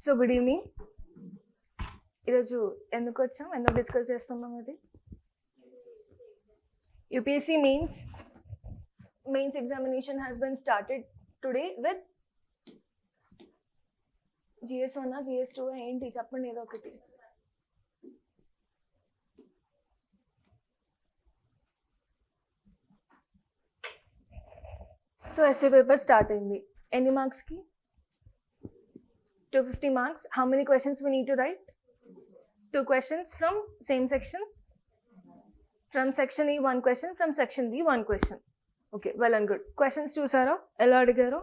So good evening. ఈరోజు ఎందుకు వచ్చాం, ఎందుకు డిస్కస్ చేస్తున్నాం? అది UPSC mains examination has been started today with GS1 GS2 ఏంటి చెప్పండి ఏదో ఒకటి. సో ఎస్ఏ పేపర్ స్టార్ట్ అయింది. ఎన్ని మార్క్స్కి? 250 marks. How many questions we need to write? 2 questions from same section. From section E 1 question, from section B 1 question. Okay, well and good. Questions chusara ella adigaro?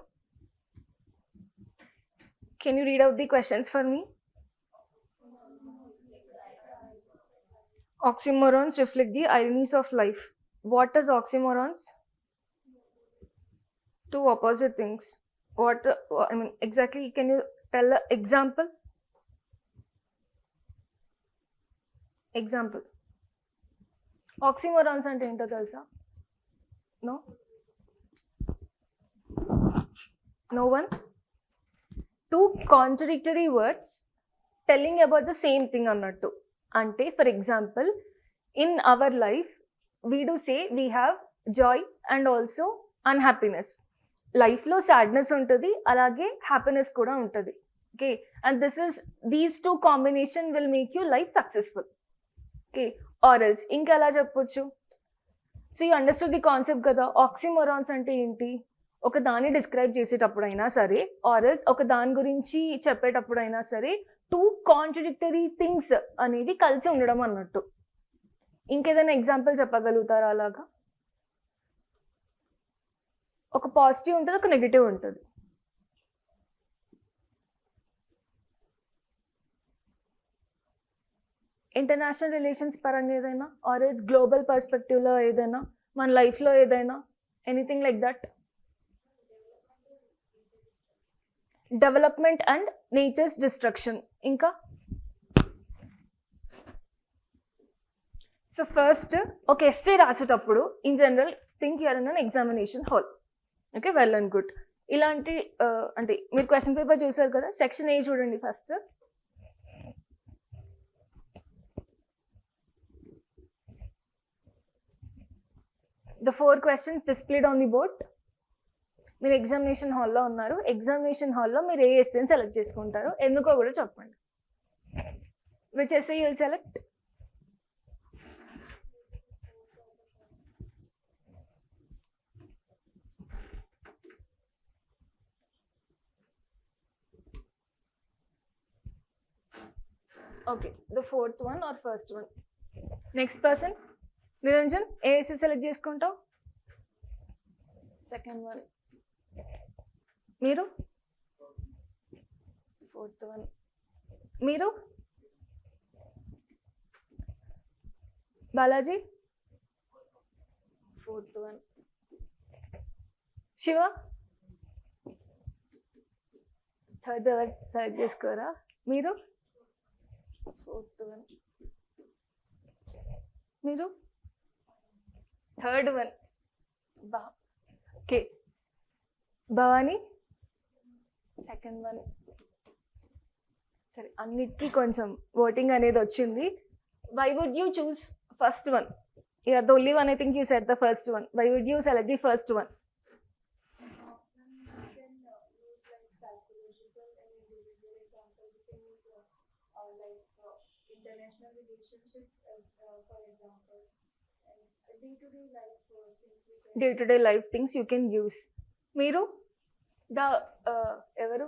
Can you read out the questions for me? Oxymorons reflect the ironies of life. What is oxymorons? Two opposite things. What I mean exactly, can you tell an example? Example. Oxymorons ante ento telusa? No one? Two contradictory words telling about the same thing annattu. Ante for example, in our life we do say we have joy and also unhappiness. Life lo sadness untadi, alage happiness kuda untadi. Okay, and these two combination will make your life successful. Okay, or else inka ela cheppochu. So you understood the concept kada. Oxymorons ante enti? ఒక దాన్ని describe చేసేటప్పుడైనా సరే, or else ఒక దాని గురించి చెప్పేటప్పుడైనా సరే, two contradictory things అనేవి కలిసి ఉండడం అన్నట్టు. ఇంకేదైనా ఎగ్జాంపుల్ చెప్పగలుగుతారా అలాగా? ఒక పాజిటివ్ ఉంటుంది, ఒక నెగిటివ్ ఉంటుంది. ఇంటర్నేషనల్ రిలేషన్స్ పరంగా ఏదైనా, ఆర్ ఎల్స్ గ్లోబల్ పర్స్పెక్టివ్లో ఏదైనా, మన లైఫ్లో ఏదైనా, anything like that. Development and nature's destruction. ఇంకా సో ఫస్ట్ ఒక ఎస్సే రాసేటప్పుడు in general think you're in an examination hall. Okay, well and good. ఇలాంటి అంటే మీరు క్వశ్చన్ పేపర్ చూసారు కదా, సెక్షన్ ఏ చూడండి first. The 4 questions displayed on the board. మీరు ఎగ్జామినేషన్ హాల్లో ఉన్నారు. ఎగ్జామినేషన్ హాల్లో మీరు ఏ ఎస్సేని సెలెక్ట్ చేసుకుంటారు, ఎందుకో కూడా చెప్పండి. Which essay you will select? Okay, the 4th one or first one. Next person. Niranjan, ఏ ఎస్సే సెలెక్ట్ చేసుకుంటావు? Second one. మీరు? 4th one. మీరు? Balaji? 4th one. Shiva? 3rd one select చేసుకోరా? మీరు? 4th one. మీరు? 3rd one. Okay, Bhavani? 2nd one. సరే, అన్నిటికీ కొంచెం ఓటింగ్ అనేది వచ్చింది. Why would you choose first one? You are the only one, I think you set the first one. Why would you select the first one? Day to day life things you can use. మీరు? ఎవరు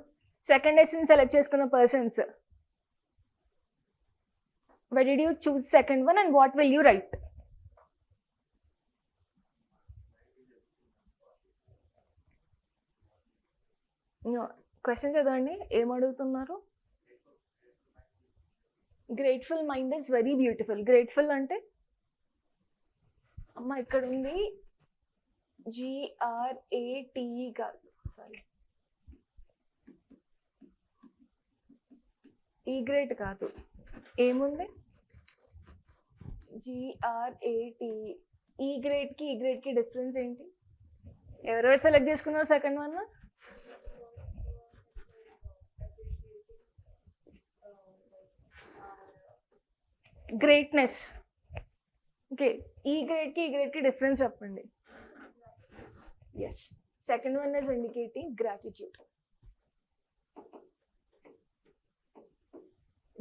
second ఎస్సెని select చేసుకున్న persons? Why did you choose second one and what will you write? Question చదవండి, ఏం అడుగుతున్నారు? Grateful mind is very beautiful. Grateful అంటే అమ్మ ఇక్కడ ఉంది, GRATE కాదు, సారీ, ఈ గ్రేట్ కాదు, ఏముంది? GRATE. ఈ గ్రేడ్కి ఈ గ్రేడ్కి డిఫరెన్స్ ఏంటి? ఎవరెవరు సెలెక్ట్ చేసుకున్నారు సెకండ్ వన్? గ్రేట్నెస్. ఓకే, ఈ గ్రేడ్కి డిఫరెన్స్ చెప్పండి. Yes, second one is indicating gratitude.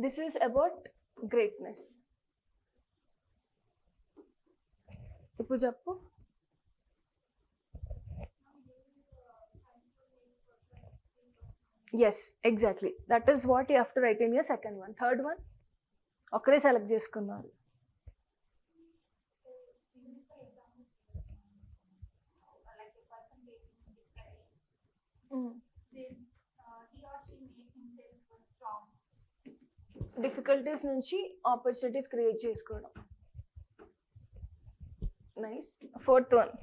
This is about greatness. ఇప్పుడు చెప్పు. Yes, exactly. That is what you have to write in your second one. Third one, ఒకరే select చేసుకున్నారు. Difficulties నుంచి opportunities create చేసుకోవడం. Nice. Fourth one.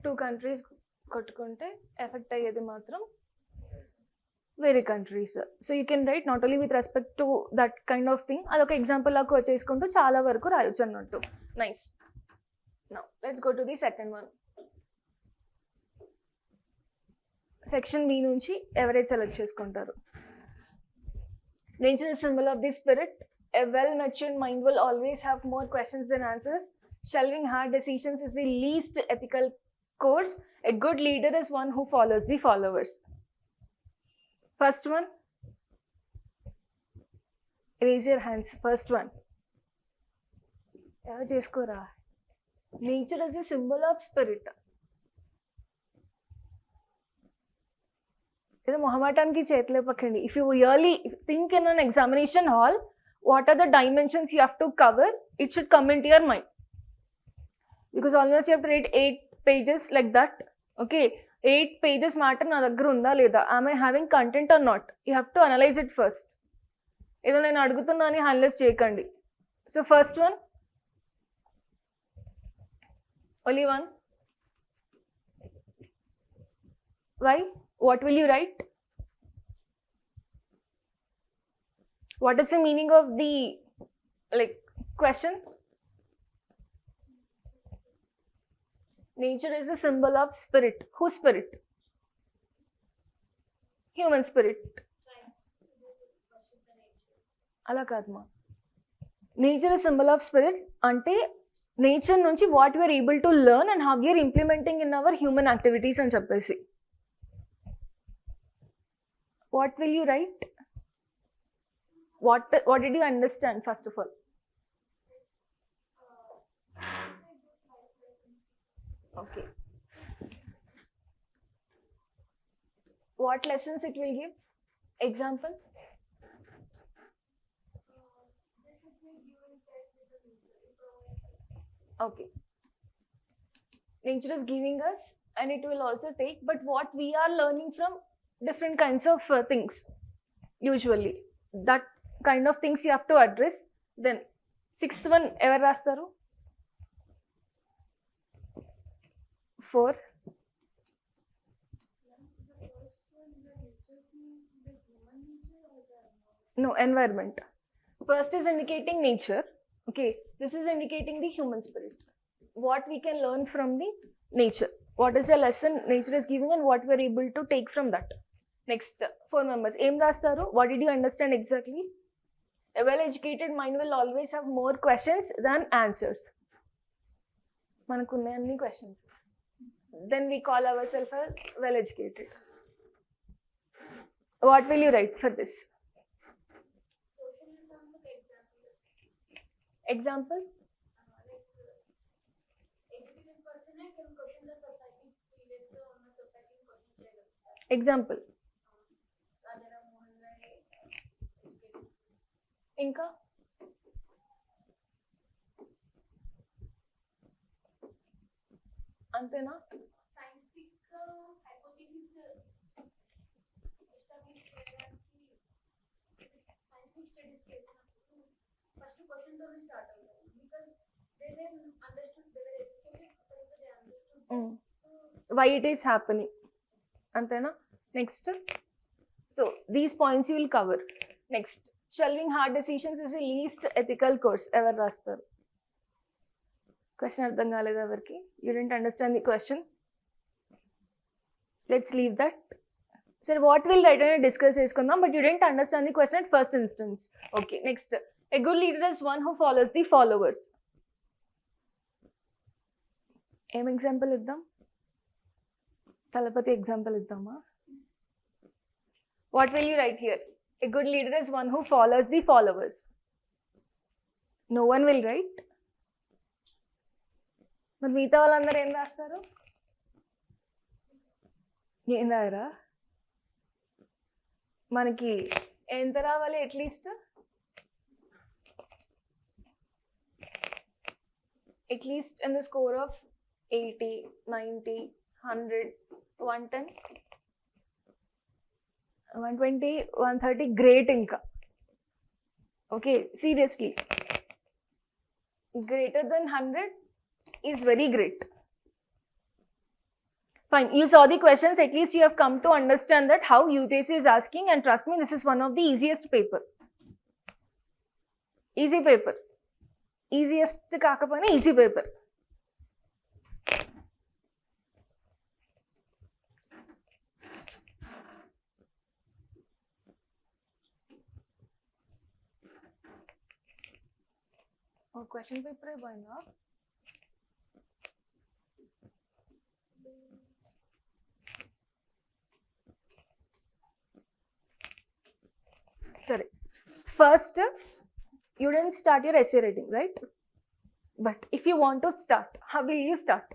Two countries కొట్టుకుంటే effect అయ్యేది మాత్రం వేరే countries. So you can write not only with respect to that kind of thing. అదొక example లాగా వచ్చేసుకుంటూ చాలా వరకు రాయొచ్చు అన్నట్టు. Nice. Now let's go to the second one. Section B నుంచి ఎవరైతే సెలెక్ట్ చేసుకుంటారు. Nature is symbol of the spirit. A well-nurtured mind will always have more questions than answers. Shelving hard decisions is the least ethical course. A good leader is one who follows the followers. First one. Raise your hands. First one. Eva cheskora. Nature is a symbol of spirit. ఇది మొహమాటానికి చేతిలో పక్కండి. If you really think in an examination hall, what are the dimensions you have to cover, it should come in to your mind. Because almost you have to write 8 pages like that. Okay, 8 pages matter నా దగ్గర ఉందా లేదా, I'm I having content or not, you have to analyse it first. ఏదో నేను అడుగుతున్నా అని hand lift చేయకండి. So first one, only one. Why? What will you write? What is the meaning of the question? Nature is a symbol of spirit. Whose spirit? Human spirit. Ala kadma. Nature is symbol of spirit. Ante nature nunchi what we are able to learn and how we are implementing in our human activities and cheppesi. What will you write? What did you understand first of all? Okay. What lessons it will give? Example? Okay. Nature is giving us and it will also take, but what we are learning from different kinds of things. Usually that kind of things you have to address. Then sixth one, ever rastaru? 4. No, environment. First is indicating nature. Okay, this is indicating the human spirit. What we can learn from the nature. What is a lesson nature is giving and what we are able to take from that. Next, 4 members. Em rastaru? What did you understand exactly? A well-educated mind will always have more questions than answers. Manakunne anni questions. Then we call ourselves as well-educated. What will you write for this? Example? Example. ఇంకా అంతేనా? Why it is happening. Antena? Next. So these points you will cover. Next, shelving hard decisions is least ethical course ఎవరు రాస్తారు? Question అర్థం కాలేదు ఎవరికి? You don't understand the question. Let's leave that. సరే, what will write అనేది discuss చేసుకుందాం, but you don't understand the question at first instance. Okay, next. A good leader is one who follows the followers. ఏం example ఇద్దాం? Thalapathy example ఇద్దామా? What will you write here? A good leader is one who follows the followers. No one will write. మరి మిగతా వాళ్ళందరూ ఏం రాస్తారు? ఏం రాయరా? మనకి ఎంత రావాలి at least? At least in the score of 80, 90, 100, 110, 120, 130, great inka. Okay, seriously. Greater than 100 is very great. Fine, you saw the questions, at least you have come to understand that how UPSC is asking, and trust me, this is one of the easiest paper. Easy paper. Easiest కాకపోయినా easy paper. Question paper అయిపోయిందా? సరే, first you didn't start your essay writing, right? But if you want to start, how will you start?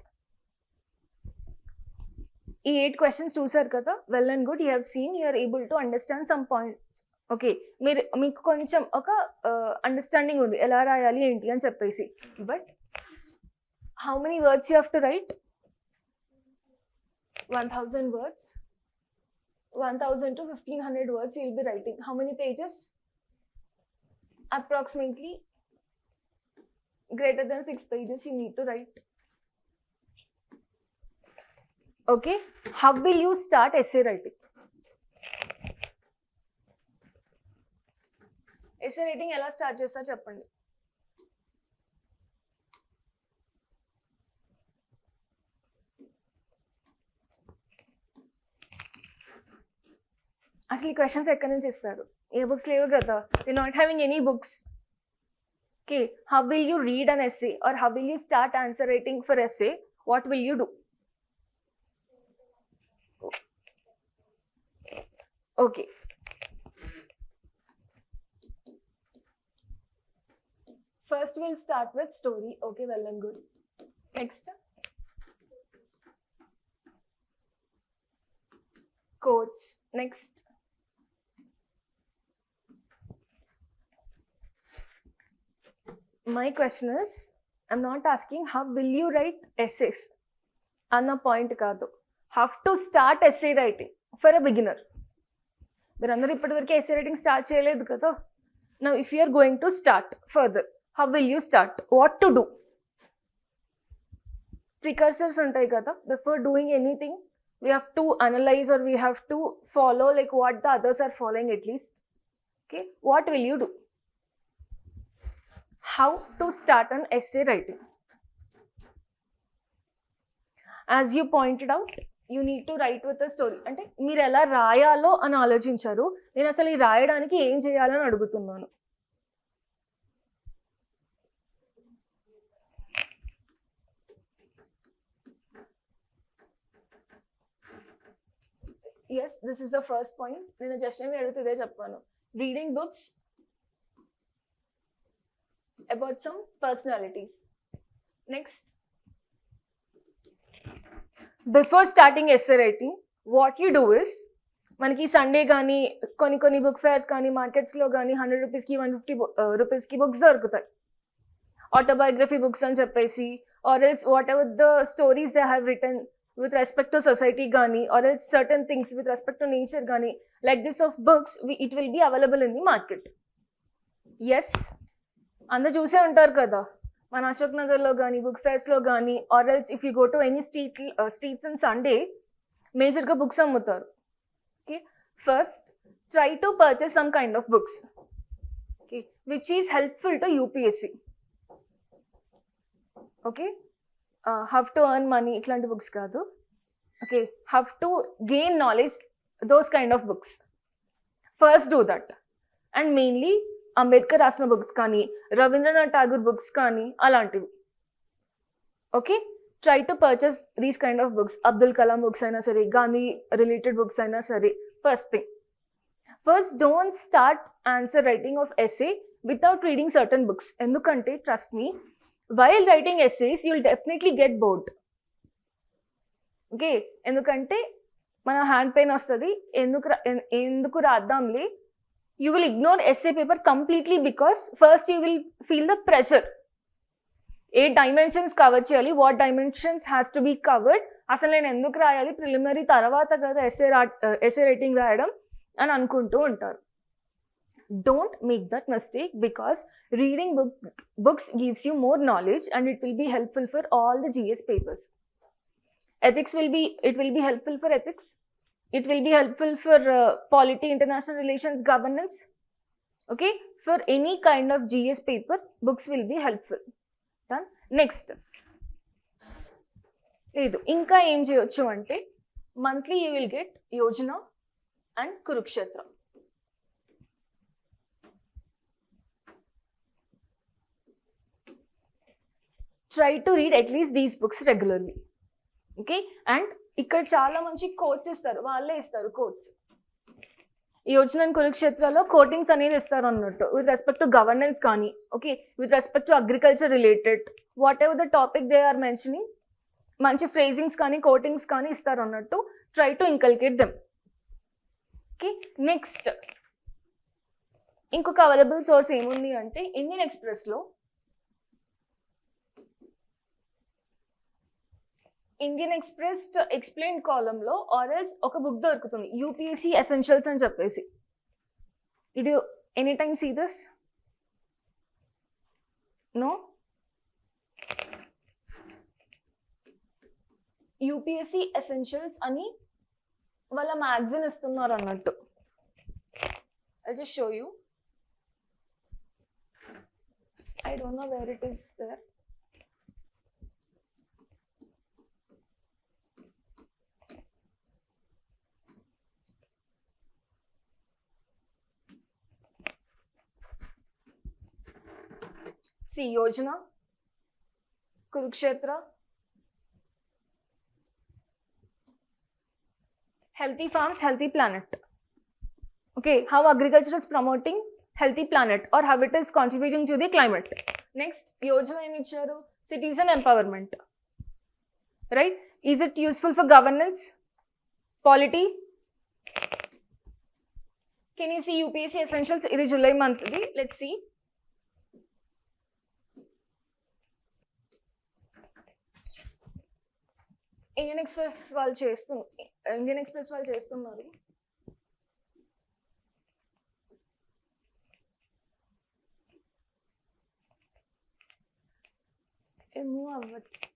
ఈ 8 questions చూసారు కదా, well and good, you have seen, you are able to understand some points. Okay, మీకు కొంచెం ఒక understanding ఉంది ఎలా రాయాలి ఏంటి అని చెప్పేసి. But how many words you have to right? 1000 words. 1000 to 1500 words you will be writing. How many pages? Approximately greater than 6 pages you need to write. Okay, how will you start essay writing? Essay writing ఎలా start చేస్తా చెప్పండి. అసలు ఈ questions ఎక్కడి నుంచి ఇస్తారు? ఏ books లేవు కదా, you not having any books. Okay, how will you read an essay or how will you start answer writing for essay? What will you do? Okay, first will start with story. Okay, well and good. Next quotes. Next my question is, I'm not asking how will you write essays anna point kaadu, have to start essay writing for a beginner. మీరు అందరూ ఇప్పటి వరకు essay writing start చేయలేదు కదా. Now if you are going to start further, how will you start? What to do? Precursors ఉంటాయి కదా. Before doing anything we have to analyze or we have to follow like what the others are following at least. Okay, what will you do? How to start an essay writing? As you pointed out, you need to write with a story. అంటే మీరు ఎలా రాయాలో అని ఆలోచించారు. నేను అసలు ఈ రాయడానికి ఏం చేయాలని అడుగుతున్నాను. Yes, this is the first point. నేను జస్ట్ ఏమి అడుగుతుందే చెప్పాను. Reading books about some personalities. Next, before starting essay writing, what you do is, మనకి సండే కానీ కొన్ని బుక్ ఫేర్స్ కానీ మార్కెట్స్లో కానీ 100 రూపీస్కి 150 రూపీస్కి బుక్స్ దొరుకుతాయి. ఆటోబయోగ్రఫీ బుక్స్ అని చెప్పేసి, or else what ever the stories they have return with respect to society gani, or else certain things with respect to nature gani, like this of books, it will be available in the market. Yes, andha chuse untaru kada, మన అశోక్ నగర్లో కానీ book ఫేర్స్లో కానీ, or else if you go to any streets in Sunday మేజర్గా books అమ్ముతారు. Okay, first try to purchase some kind of books. okay, which is helpful to UPSC. Okay, how to earn money, itlanti books kaadu. Okay, how to gain knowledge, those kind of books. First do that. And mainly Ambedkar rasina books kani, Ravindranath Tagore books kani, alantivi. Okay, try to purchase these kind of books. Abdul Kalam books aina sare, Gandhi related books aina sare. First thing, first don't start answer writing of essay without reading certain books. Endukante, trust me, while writing essays you will definitely get bored. Okay, endukante mana hand pain vastadi, enduku raddamle, you will ignore essay paper completely because first you will feel the pressure. ఏ dimensions cover చేయాలి, what dimensions has to be covered, అసలు నేను ఎందుకు రాయాలి, preliminary తర్వాత కదా SA writing రాయడం అని అనుకుంటూ ఉంటారు. Don't make that mistake because reading books gives you more knowledge and it will be helpful for all the GS papers. Ethics will be helpful for ethics. It will be helpful for polity, international relations, governance. Okay, for any kind of GS paper, books will be helpful. Done. Next, లేదు ఇంకా ఏం చేయొచ్చు అంటే monthly you will get Yojana and Kurukshetra. Try to read at least these books regularly. Okay, and ఇక్కడ చాలా మంచి quotes ఇస్తారు, వాళ్ళే ఇస్తారు కోట్స్. ఈ యోజన కురుక్షేత్రలో కోటింగ్స్ అనేది ఇస్తారు అన్నట్టు, విత్ రెస్పెక్ట్ టు గవర్నెన్స్ కానీ, okay, with respect to agriculture related, whatever the topic they are mentioning, మంచి ఫ్రేజింగ్స్ కానీ కోటింగ్స్ కానీ ఇస్తారు అన్నట్టు. Try to inculcate them. Okay, next ఇంకొక అవైలబుల్ సోర్స్ ఏముంది అంటే ఇండియన్ ఎక్స్ప్రెస్లో ఇండియన్ ఎక్స్ప్రెస్ ఎక్స్ప్లెయిన్ కాలంలో ఆర్ఎల్స్ ఒక బుక్ దొరుకుతుంది, UPSC ఎసెన్షియల్స్ అని చెప్పేసి. Did you any time see this? No? UPSC essentials అని వాళ్ళ మ్యాగజైన్ ఇస్తున్నారు అన్నట్టు. I just show you. I don't know where it is there. See, Yojana, Kurukshetra, healthy farms, healthy planet. Okay, how agriculture is promoting healthy planet or how it is contributing to the climate. Next, Yojana em icharu, citizen empowerment. Right? Is it useful for governance, polity? Can you see UPSC essentials? This is July month. Let's see. Indian express వాళ్ళు చేస్తున్నారు. ఏమో అవ్వట్లేదు.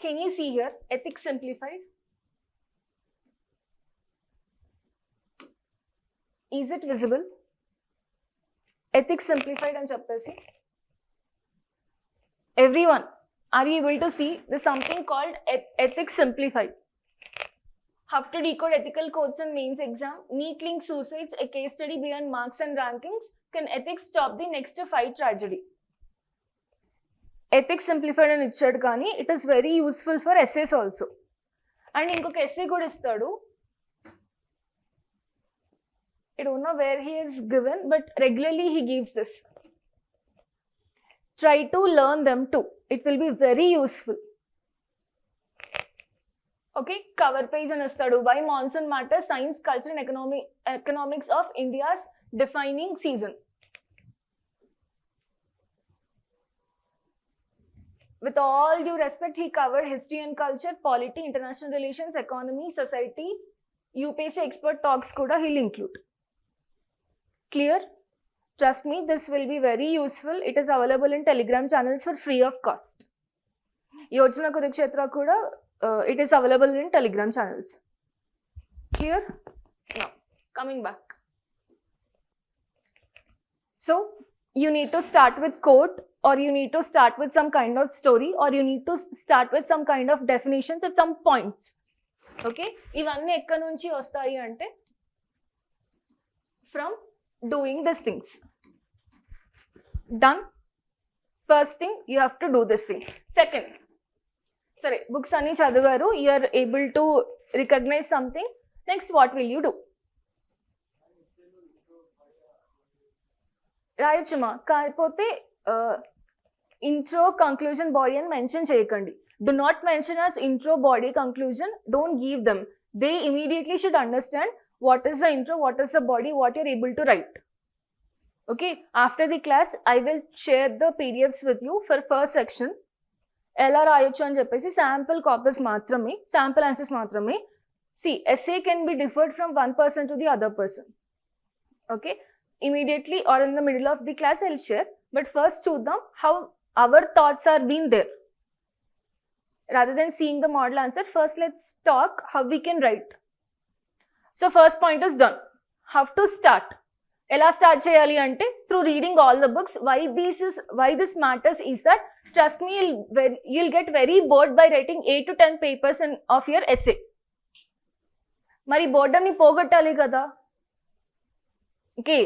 Can you see here, ethics simplified? Is it visible? Ethics simplified and cheppesi. Everyone, are you able to see? There's something called ethics simplified. Have to decode ethical codes in mains exam. Neat link suicides, a case study beyond marks and rankings. Can ethics stop the next to fight tragedy? Ethics simplified and ichchadu కానీ it is very useful for essays also. And ఇంకొక essay కూడా ఇస్తాడు. I don't know where he is given, but regularly he gives this. Try to learn them too. It will be very useful. Okay, cover page అని ఇస్తాడు. Why monsoon matters, science, culture and economics of India's defining season. With all due respect, he covered history and culture, polity, international relations, economy, society, UPSC expert talks kuda he'll include. Clear? Trust me, this will be very useful. It is available in Telegram channels for free of cost. Yojana Kurukshetra kuda, it is available in Telegram channels. Clear? Now, coming back. So, you need to start with quote, or you need to start with some kind of story, or you need to start with some kind of definitions at some points. Okay? Ivanni ekkadi nunchi vastayi ante from doing these things. Done? First thing, you have to do this thing. Second, sorry, books anni chadivaru, you are able to recognize something. Next, what will you do? రాయొచ్చుమా, కాకపోతే intro, conclusion, body and mention చేయకండి. Do not mention as intro, body, conclusion. Don't give them. They immediately should understand what is the intro, what is the body, what you're able to write. Okay, after the class, I will share the PDFs with you for first section. ఎలా రాయొచ్చు అని చెప్పేసి sample copies మాత్రమే, sample answers మాత్రమే. See, essay can be differed from one person to the other person. Okay, immediately or in the middle of the class I'll share, but first చూద్దాం how our thoughts are being there. Rather than seeing the model answer, first let's talk how we can write. So first point is done. How to start? ఎలా start చేయాలి అంటే through reading all the books. Why this matters is that, trust me, you'll get very bored by writing 8 to 10 papers of your essay. మరి boredom ని పోగొట్టాలి కదా. Okay,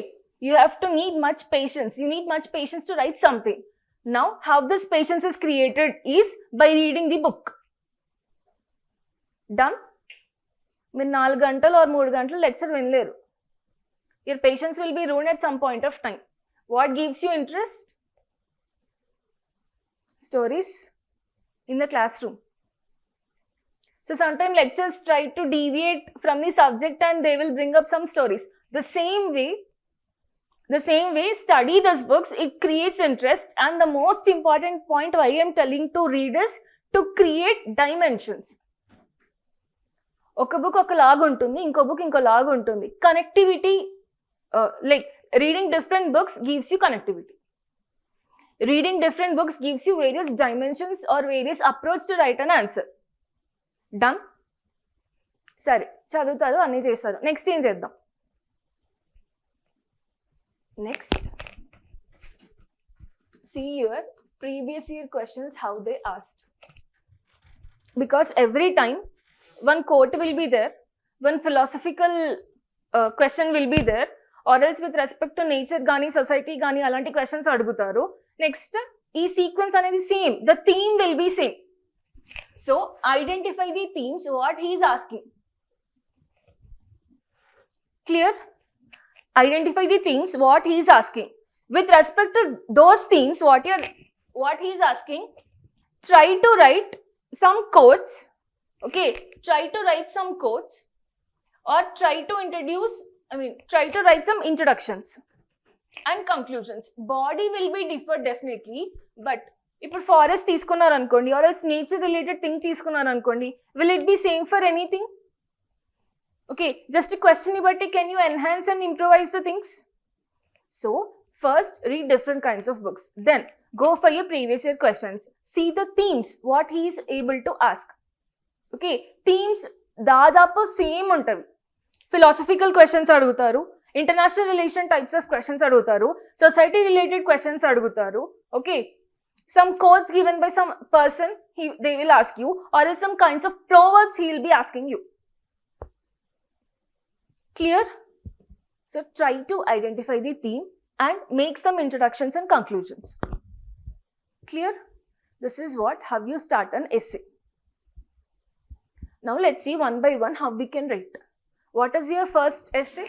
you have to need much patience. You need much patience to write something. Now, how this patience is created is by reading the book. Done? మీరు 4 గంటలు or 3 గంటలు lecture వినలేరు. Your patience will be ruined at some point of time. What gives you interest? Stories in the classroom. So sometimes lectures try to deviate from the subject and they will bring up some stories. The same way, study these books, it creates interest, and the most important point why I am telling to read is to create dimensions. Oka book oka laga untundi, inko book inko laga untundi. Connectivity, like reading different books gives you connectivity. Reading different books gives you various dimensions or various approach to write an answer. Done? Sare, చదువుతారు అన్నీ చేస్తారు. Next ఏం చేద్దాం? Next, see your previous year questions, how they asked. Because every time one quote will be there, one philosophical question will be there, or else with respect to nature gani, society gani, alanti questions adugutaru. Next, ee sequence anedi same, the theme will be same. So identify the themes what he is asking. Clear? Identify the themes what he is asking. With respect to those themes what he is asking, try to write some quotes. Okay, try to write some quotes, or try to write some introductions and conclusions. Body will be different definitely, but ఇప్పుడు forest తీసుకున్నారు అనుకోండి, or else nature related thing తీసుకున్నారు అనుకోండి, will it be same for anything? Okay, just a question batti can you enhance and improvise the things? So first read different kinds of books, then go for your previous year questions, see the themes what he is able to ask. Okay, themes దాదాపు same ఉంటాయి. Philosophical questions అడుగుతారు, international relation types of questions అడుగుతారు, society related questions అడుగుతారు. Okay, some quotes given by some person they will ask you, or else some kinds of proverbs he will be asking you. Clear? So try to identify the theme and make some introductions and conclusions. Clear? This is how you start an essay. Now let's see one by one how we can write. What is your first essay?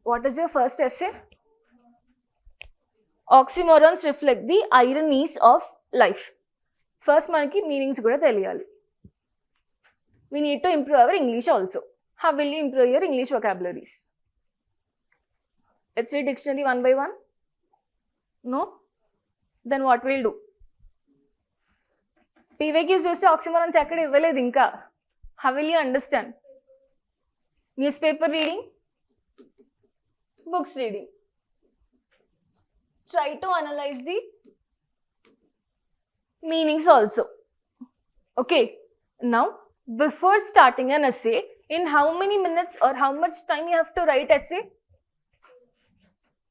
What is your first essay? Oxymorons reflect the ironies of life. First manaki meanings kuda teliyali. We need to improve our English also. How will you improve your English vocabularies? Let's read dictionary one by one. No? Then what we'll do? PVQs చూస్తే oxymorons ఎక్కడ ఇవ్వలేదు ఇంకా. How will you understand? Newspaper reading? books reading. Try to analyze the meanings also. Okay, now before starting an essay, in how many minutes or how much time you have to write essay?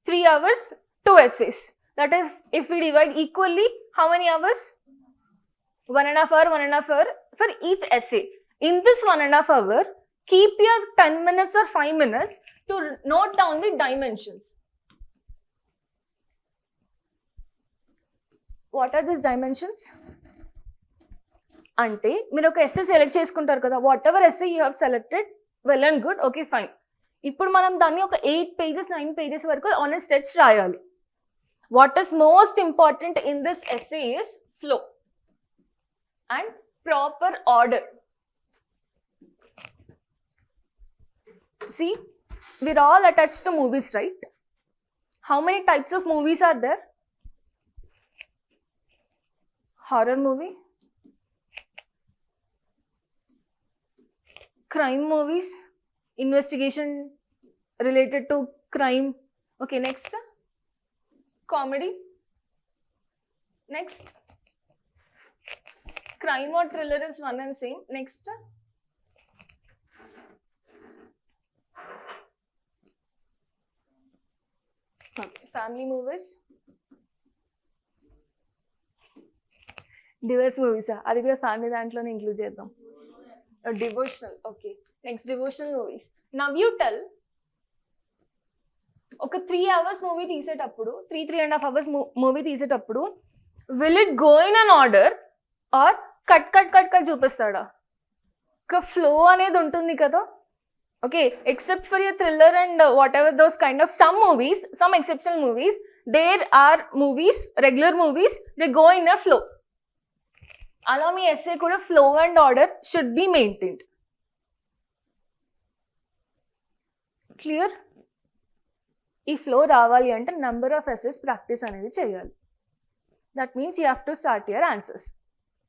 3 hours, 2 essays. That is, if we divide equally, how many hours? 1.5 hour, 1.5 hour for each essay. In this 1.5 hour, keep your 10 minutes or 5 minutes to note down the dimensions. What are these dimensions? అంటే మీరు ఒక essay select చేసుకుంటారు కదా, what ever essay you have selected, well and good, okay fine. ఇప్పుడు మనం దాన్ని ఒక 8 pages 9 pages వరకు ఆన్ ఎ స్టెచ్ రాయాలి. What is most important in this essay is flow and proper order. See, we're all attached to movies, right? How many types of movies are there? Horror movie, crime movies, investigation related to crime. Okay, next. Comedy. Next. Crime or thriller is one and same. Next. Okay, family movies. Divorce movies, అది కూడా family దాంట్లోనే include చేద్దాం. Devotional, okay. Next devotional movies. Now you tell, ఒక 3 hours movie తీసేటప్పుడు, 3.5 hours movie తీసేటప్పుడు will it go in an order or cut cut cut cut చూపిస్తాడా? ఒక flow అనేది ఉంటుంది కదా. Okay, except for your thriller and whatever those kind of some movies, some exceptional movies, there are movies, regular movies, they go in a flow. అలా మీ essay కూడా flow and order should be maintained. Clear? ఈ flow రావాలి అంటే number of essays practice అనేది చేయాలి. That means you have to start your answers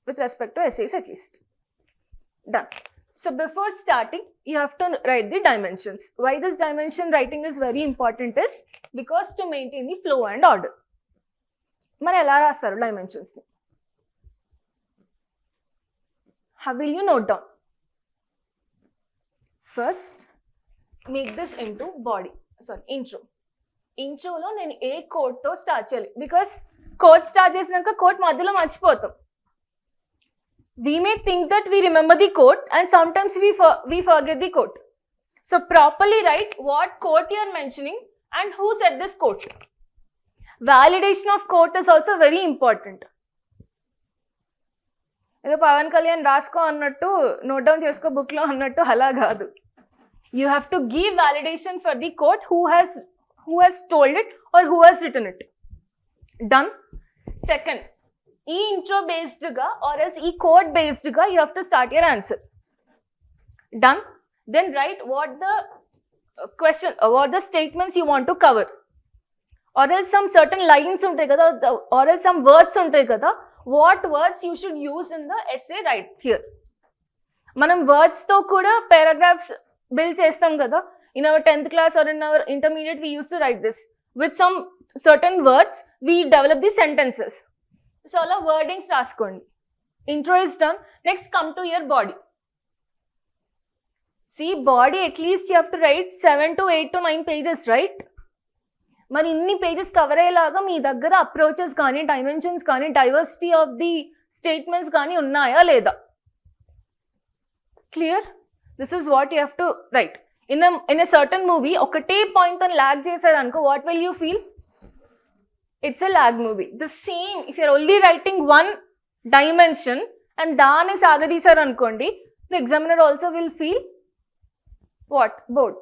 with respect to essays at least. Done. So before starting, you have to write the dimensions. Why this dimension writing is very important is because to maintain the flow and order. మరి ఎలా రాస్తారు dimensions ని? How will you note down? First, make this into body. Sorry, intro. ఇంట్రోలో నేను ఏ కోడ్తో start చేయాలి? Because code start చేసినాక code మధ్యలో మర్చిపోతాం. We may think that we remember the quote and sometimes we forget the quote. So properly write what quote you are mentioning and who said this quote. Validation of quote is also very important. ఏదో పవన్ కళ్యాణ్ రాసుకో అన్నట్టు, note down చేసుకో బుక్లో అన్నట్టు అలా కాదు. You have to give validation for the quote, who has told it or who has written it. Done. Second, ఈ intro బేస్డ్గా ఆర్ ఎల్స్ ఈ కోడ్ బేస్డ్గా you have to start your answer. Done. Then write what the question, what the statements you want to cover, or else some certain lines ఉంటాయి కదా, or else some words ఉంటాయి కదా, what words you should use in the essay right here. మనం వర్డ్స్తో కూడా paragraphs build చేస్తాం కదా. In our 10th class or in our intermediate we used to write this. With some certain words we develop the sentences. So అలా wordings రాసుకోండి. Intro is done. Next come to your body. See body at least you have to write 7 to 8 to 9 pages, right? మరి ఇన్ని pages cover అయ్యేలాగా మీ దగ్గర approaches కానీ, dimensions కానీ, diversity of the statements కానీ ఉన్నాయా లేదా? Clear? This is what you have to write. In a certain movie ఒకటే పాయింట్ తో ల్యాగ్ చేశారనుకో, what will you feel? It's a lag movie. The same, if you're only writing one dimension and dani sagadisar ankondi, the examiner also will feel what? Bored.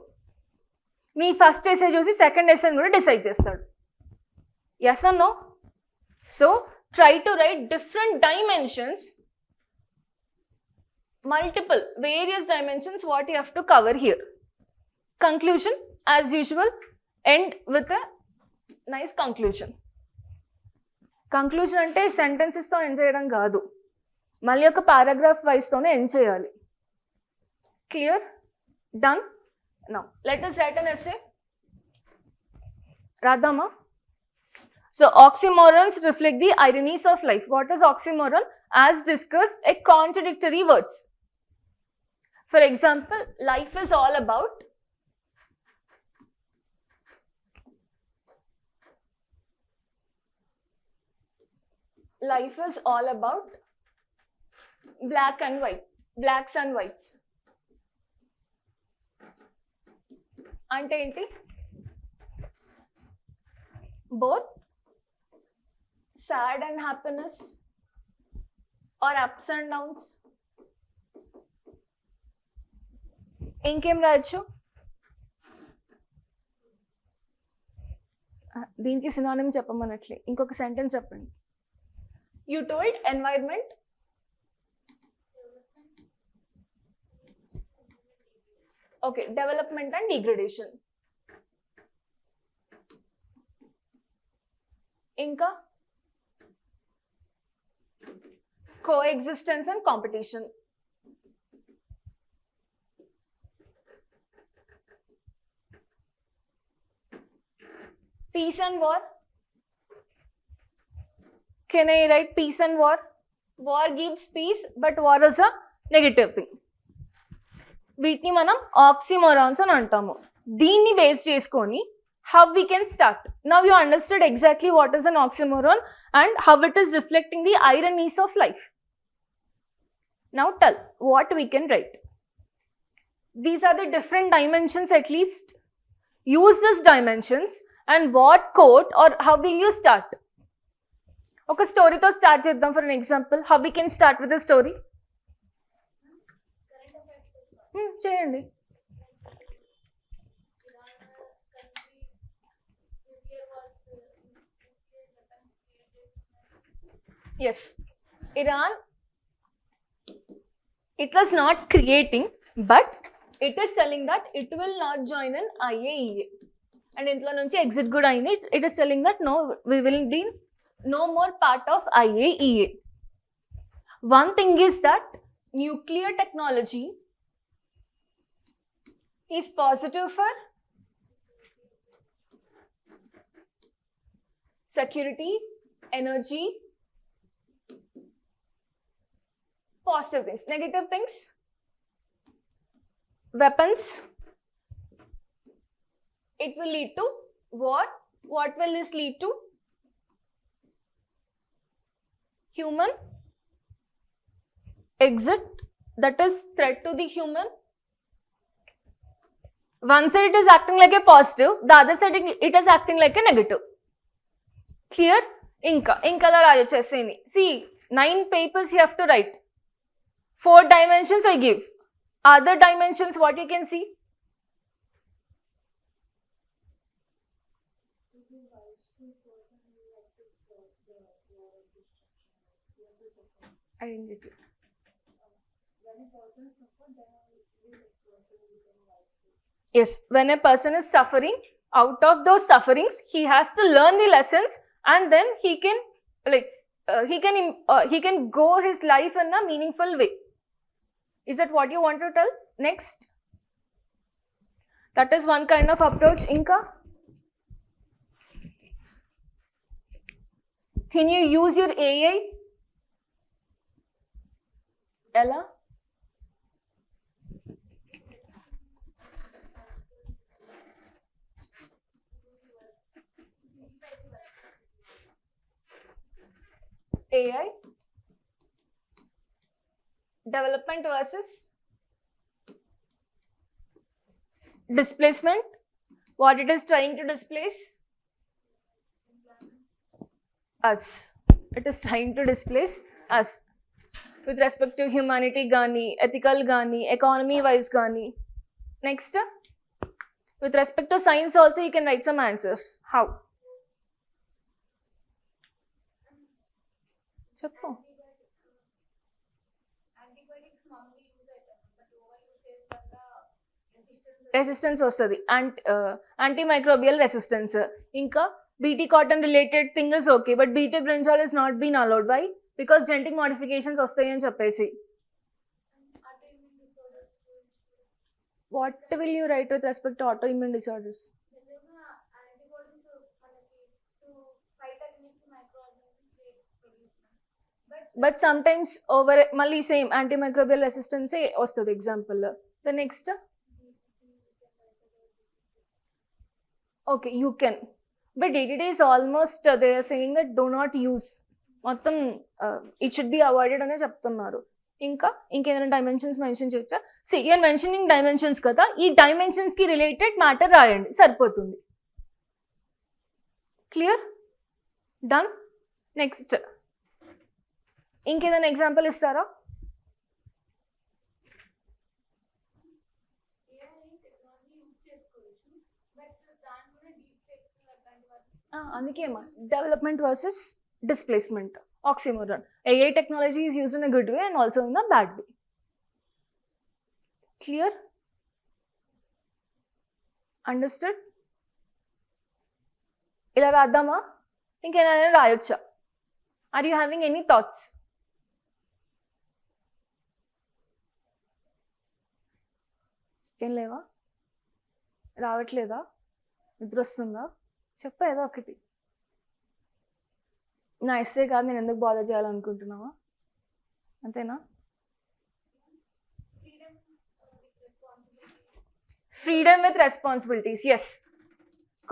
Me first essay chusi second essay kuda decide chestadu. Yes or no? So try to write different dimensions, multiple various dimensions, what you have to cover here. Conclusion, as usual, end with a nice conclusion. Conclusion అంటే సెంటెన్సెస్తో end చేయడం కాదు, మళ్ళీ ఒక paragraph వైజ్తోనే end చేయాలి. Clear? Done. Now let us write an essay. Radhama? So oxymorons reflect the ironies of life. What is oxymoron? As discussed, a contradictory words. For example, life is all about black and white, blacks and whites. అంటే ఏంటి? Both sad and happiness or ups and downs. ఇంకేం రాయొచ్చు? దీనికి synonym చెప్పమన్నట్లే. ఇంకొక sentence చెప్పండి. You told environment. Okay, development and degradation. Inka? Coexistence and competition. Peace and war. Can I write peace and war? War gives peace, but war is a negative thing. వీటిని మనం ఆక్సిమోరాన్స్ అని అంటాము. దీన్ని base చేసుకొని how we can start. Now you understood exactly what is an oxymoron and how it is reflecting the ironies of life. Now tell what we can write. These are the different dimensions at least. Use these dimensions and what quote or how will you start? ఒక స్టోరీతో start చేద్దాం. For an example, how we can start with a story? చేయండి. Yes, Iran, it was not creating, but it is telling that it will not join in IAEA. And intlo nunchi exit good ayindi. It is telling that no, we will be no more part of IAEA. One thing is that nuclear technology is positive for security, energy, positive things. Negative things, weapons, it will lead to war. What will this lead to? Human exit, that is threat to the human. One side it is acting like a positive, the other side it is acting like a negative. Clear? Inka la rayacheseni. See, 9 papers you have to write. 4 dimensions I give. Other dimensions what you can see? Identity. Yes, when a person is suffering, out of those sufferings, he has to learn the lessons and then he can he can go his life in a meaningful way. Is that what you want to tell? Next. That is one kind of approach, Inka. Can you use your AI? Ella? AI, development versus displacement, what it is trying to displace? Us. It is trying to displace us with respect to humanity gani, ethical gani, economy wise gani. Next, with respect to science also you can write some answers. How? చెప్పు. Resistance వస్తుంది, antimicrobial resistance. ఇంకా BT cotton related thing is okay, but BT brinjal is not been allowed. By because genetic modifications వస్తాయి అని చెప్పేసి. What will you write with respect to autoimmune disorders? But some times over మళ్ళీ same antimicrobial రెసిస్టెన్సే వస్తుంది example. The next okay you can, but DDT is almost they are saying that do not use, మొత్తం it should be avoided అనే చెప్తున్నారు. ఇంకేదైనా dimensions mention చేయొచ్చా? See you're mentioning dimensions కదా, ఈ డైమెన్షన్స్కి రిలేటెడ్ మ్యాటర్ రాయండి సరిపోతుంది. క్లియర్? డన్. నెక్స్ట్ ఇంకేదైనా ఎగ్జాంపుల్ ఇస్తారా? అందుకేమా development versus displacement, oxymoron. AI technology is used in a good way and also in a bad way. Clear? Understood? ఇలా రాద్దామా? ఇంకేమైనా రాయొచ్చా? Are you having any thoughts? ఏం లేవా? రావట్లేదా? నిద్ర వస్తుందా? చెప్ప ఏదో ఒకటి. నా ఎస్సే కాదు, నేను ఎందుకు బాధ చేయాలనుకుంటున్నావా? అంతేనా? Freedom with responsibilities, yes.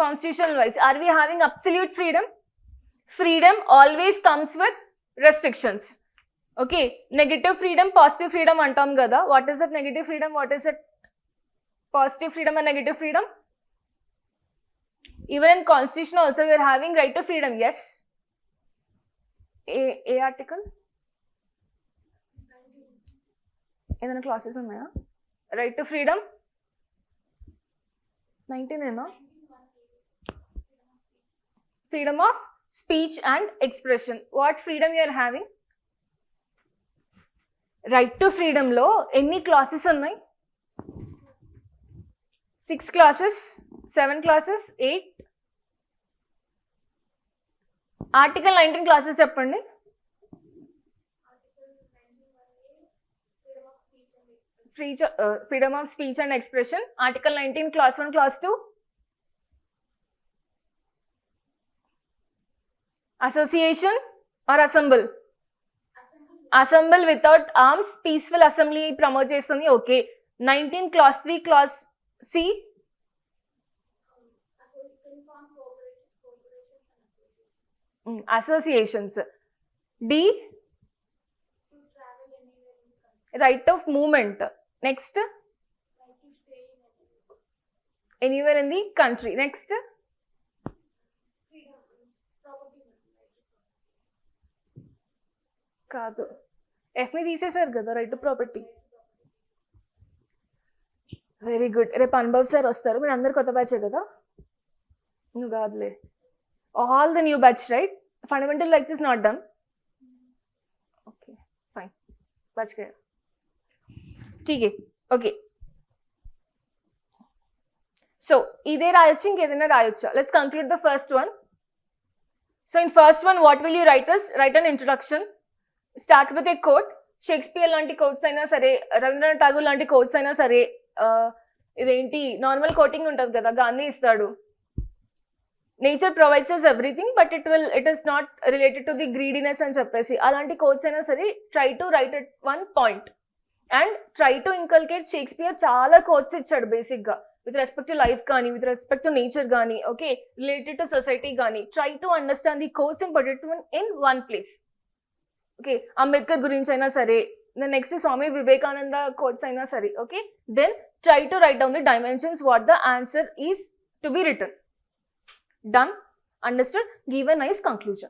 Constitutional wise, are we having absolute freedom? Freedom always comes with restrictions. Okay, negative freedom, positive freedom antam kada. What is that negative freedom? What is it positive freedom and negative freedom? Even in constitution also we are having right to freedom, yes. A article? ఏదైనా clauses ఉన్నాయా? Right to freedom 19 freedom of speech and expression. What freedom you are having? Right to ఫ్రీడమ్లో ఎన్ని clauses ఉన్నాయి? 6 clauses, 7 clauses, 8. Article 19 clauses చెప్పండి. Freedom of speech and expression. Article 19, class 1, class 2. Association or assemble? Assemble without arms, peaceful assembly promote చేస్తుంది. Okay. 19, class 3, class C. Associations. D. Right of movement. Next. Anywhere in the country. Next. కాదు, ఎఫ్ని తీసేశారు కదా, right to property. Very good. రేపు Anubhav sir వస్తారు. మీరు అందరు కొత్త బ్యాచే కదా? నువ్వు కాదులే, all the new batch, right? Fundamental rights is not done. Okay, fine. बच गया. ठीक है. Okay. So, इधे रायोच्ची इंकेदना रायोच्चा. Let's conclude the first one. So, in first one, what will you write us? Write an introduction. Start with a quote. Shakespeare లాంటి quotes అయినా సరే, రవీంద్రనాథ్ ఠాగూర్ లాంటి quotes అయినా సరే, ఇదేంటి నార్మల్ కోటింగ్ ఉంటుంది కదా, గాంధీ ఇస్తాడు. Nature provides us everything, but it is not related to the greediness అని చెప్పేసి అలాంటి కోట్స్ అయినా సరే try to write at one point and try to inculcate. Shakespeare చాలా కోట్స్ ఇచ్చాడు బేసిక్గా, విత్ రెస్పెక్ట్ టు లైఫ్ కానీ, విత్ రెస్పెక్ట్ టు నేచర్ కానీ, ఓకే, రిలేటెడ్ టు సొసైటీ కానీ. Try to understand the quotes and put it in one place. Okay, Ambedkar గురించి అయినా సరే, next Swami Vivekananda quotes అయినా సరే, okay, then try to write down the dimensions what the answer is to B return. Done? Understood? Give a nice conclusion.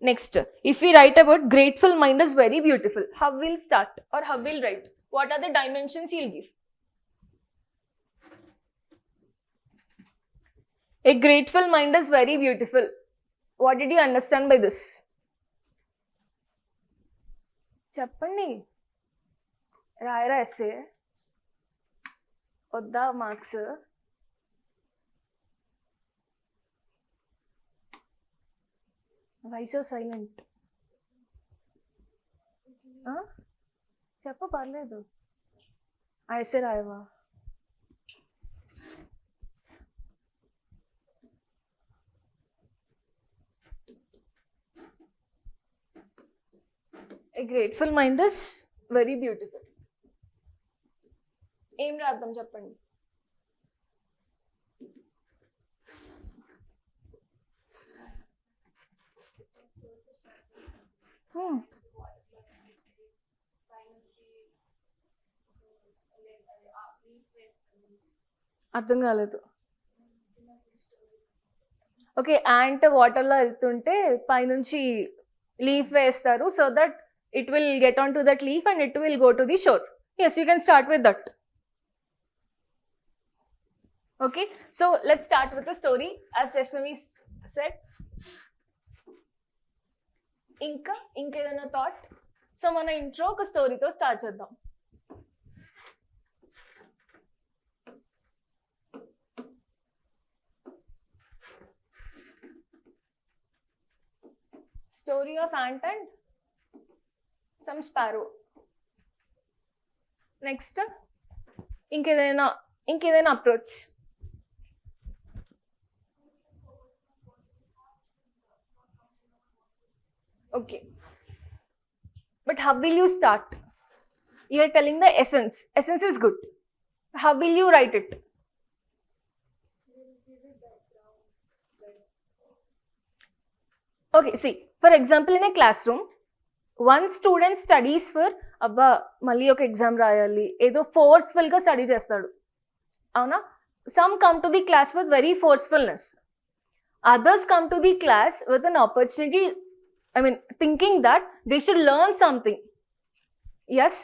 Next, if we write about grateful mind is very beautiful, how we'll start or how we'll write? What are the dimensions you'll give? A grateful mind is very beautiful. What did you understand by this? Chappandi. Raira essay. Odda marks. Why so silent? చెప్ప పర్లేదు. ఐసే రాయవా? A grateful mind is very beautiful. ఏం రాద్దాం చెప్పండి. అర్థం కాలేదు. Okay, ant వాటర్లో వెళ్తుంటే పైనుంచి లీఫ్ వేస్తారు so that it will get onto that leaf and it will go to the shore. Yes, you can start with that. Okay, so let's start with the story as Jashnvi said. ఇంకా ఏదైనా thought? So మన intro ఒక స్టోరీతో start చేద్దాం. Story of ant and some sparrow. Next, ఇంకేదైనా approach. Okay, but how will you start? You are telling the essence. Essence is good. How will you write it? Okay, see, for example, in a classroom, one student studies for అబ్బా మళ్ళీ ఒక exam రాయాలి ఏదో ఫోర్స్ఫుల్గా study చేస్తాడు, అవునా? Some come to the class with very forcefulness, others come to the class with an opportunity, I mean thinking that they should learn something. Yes,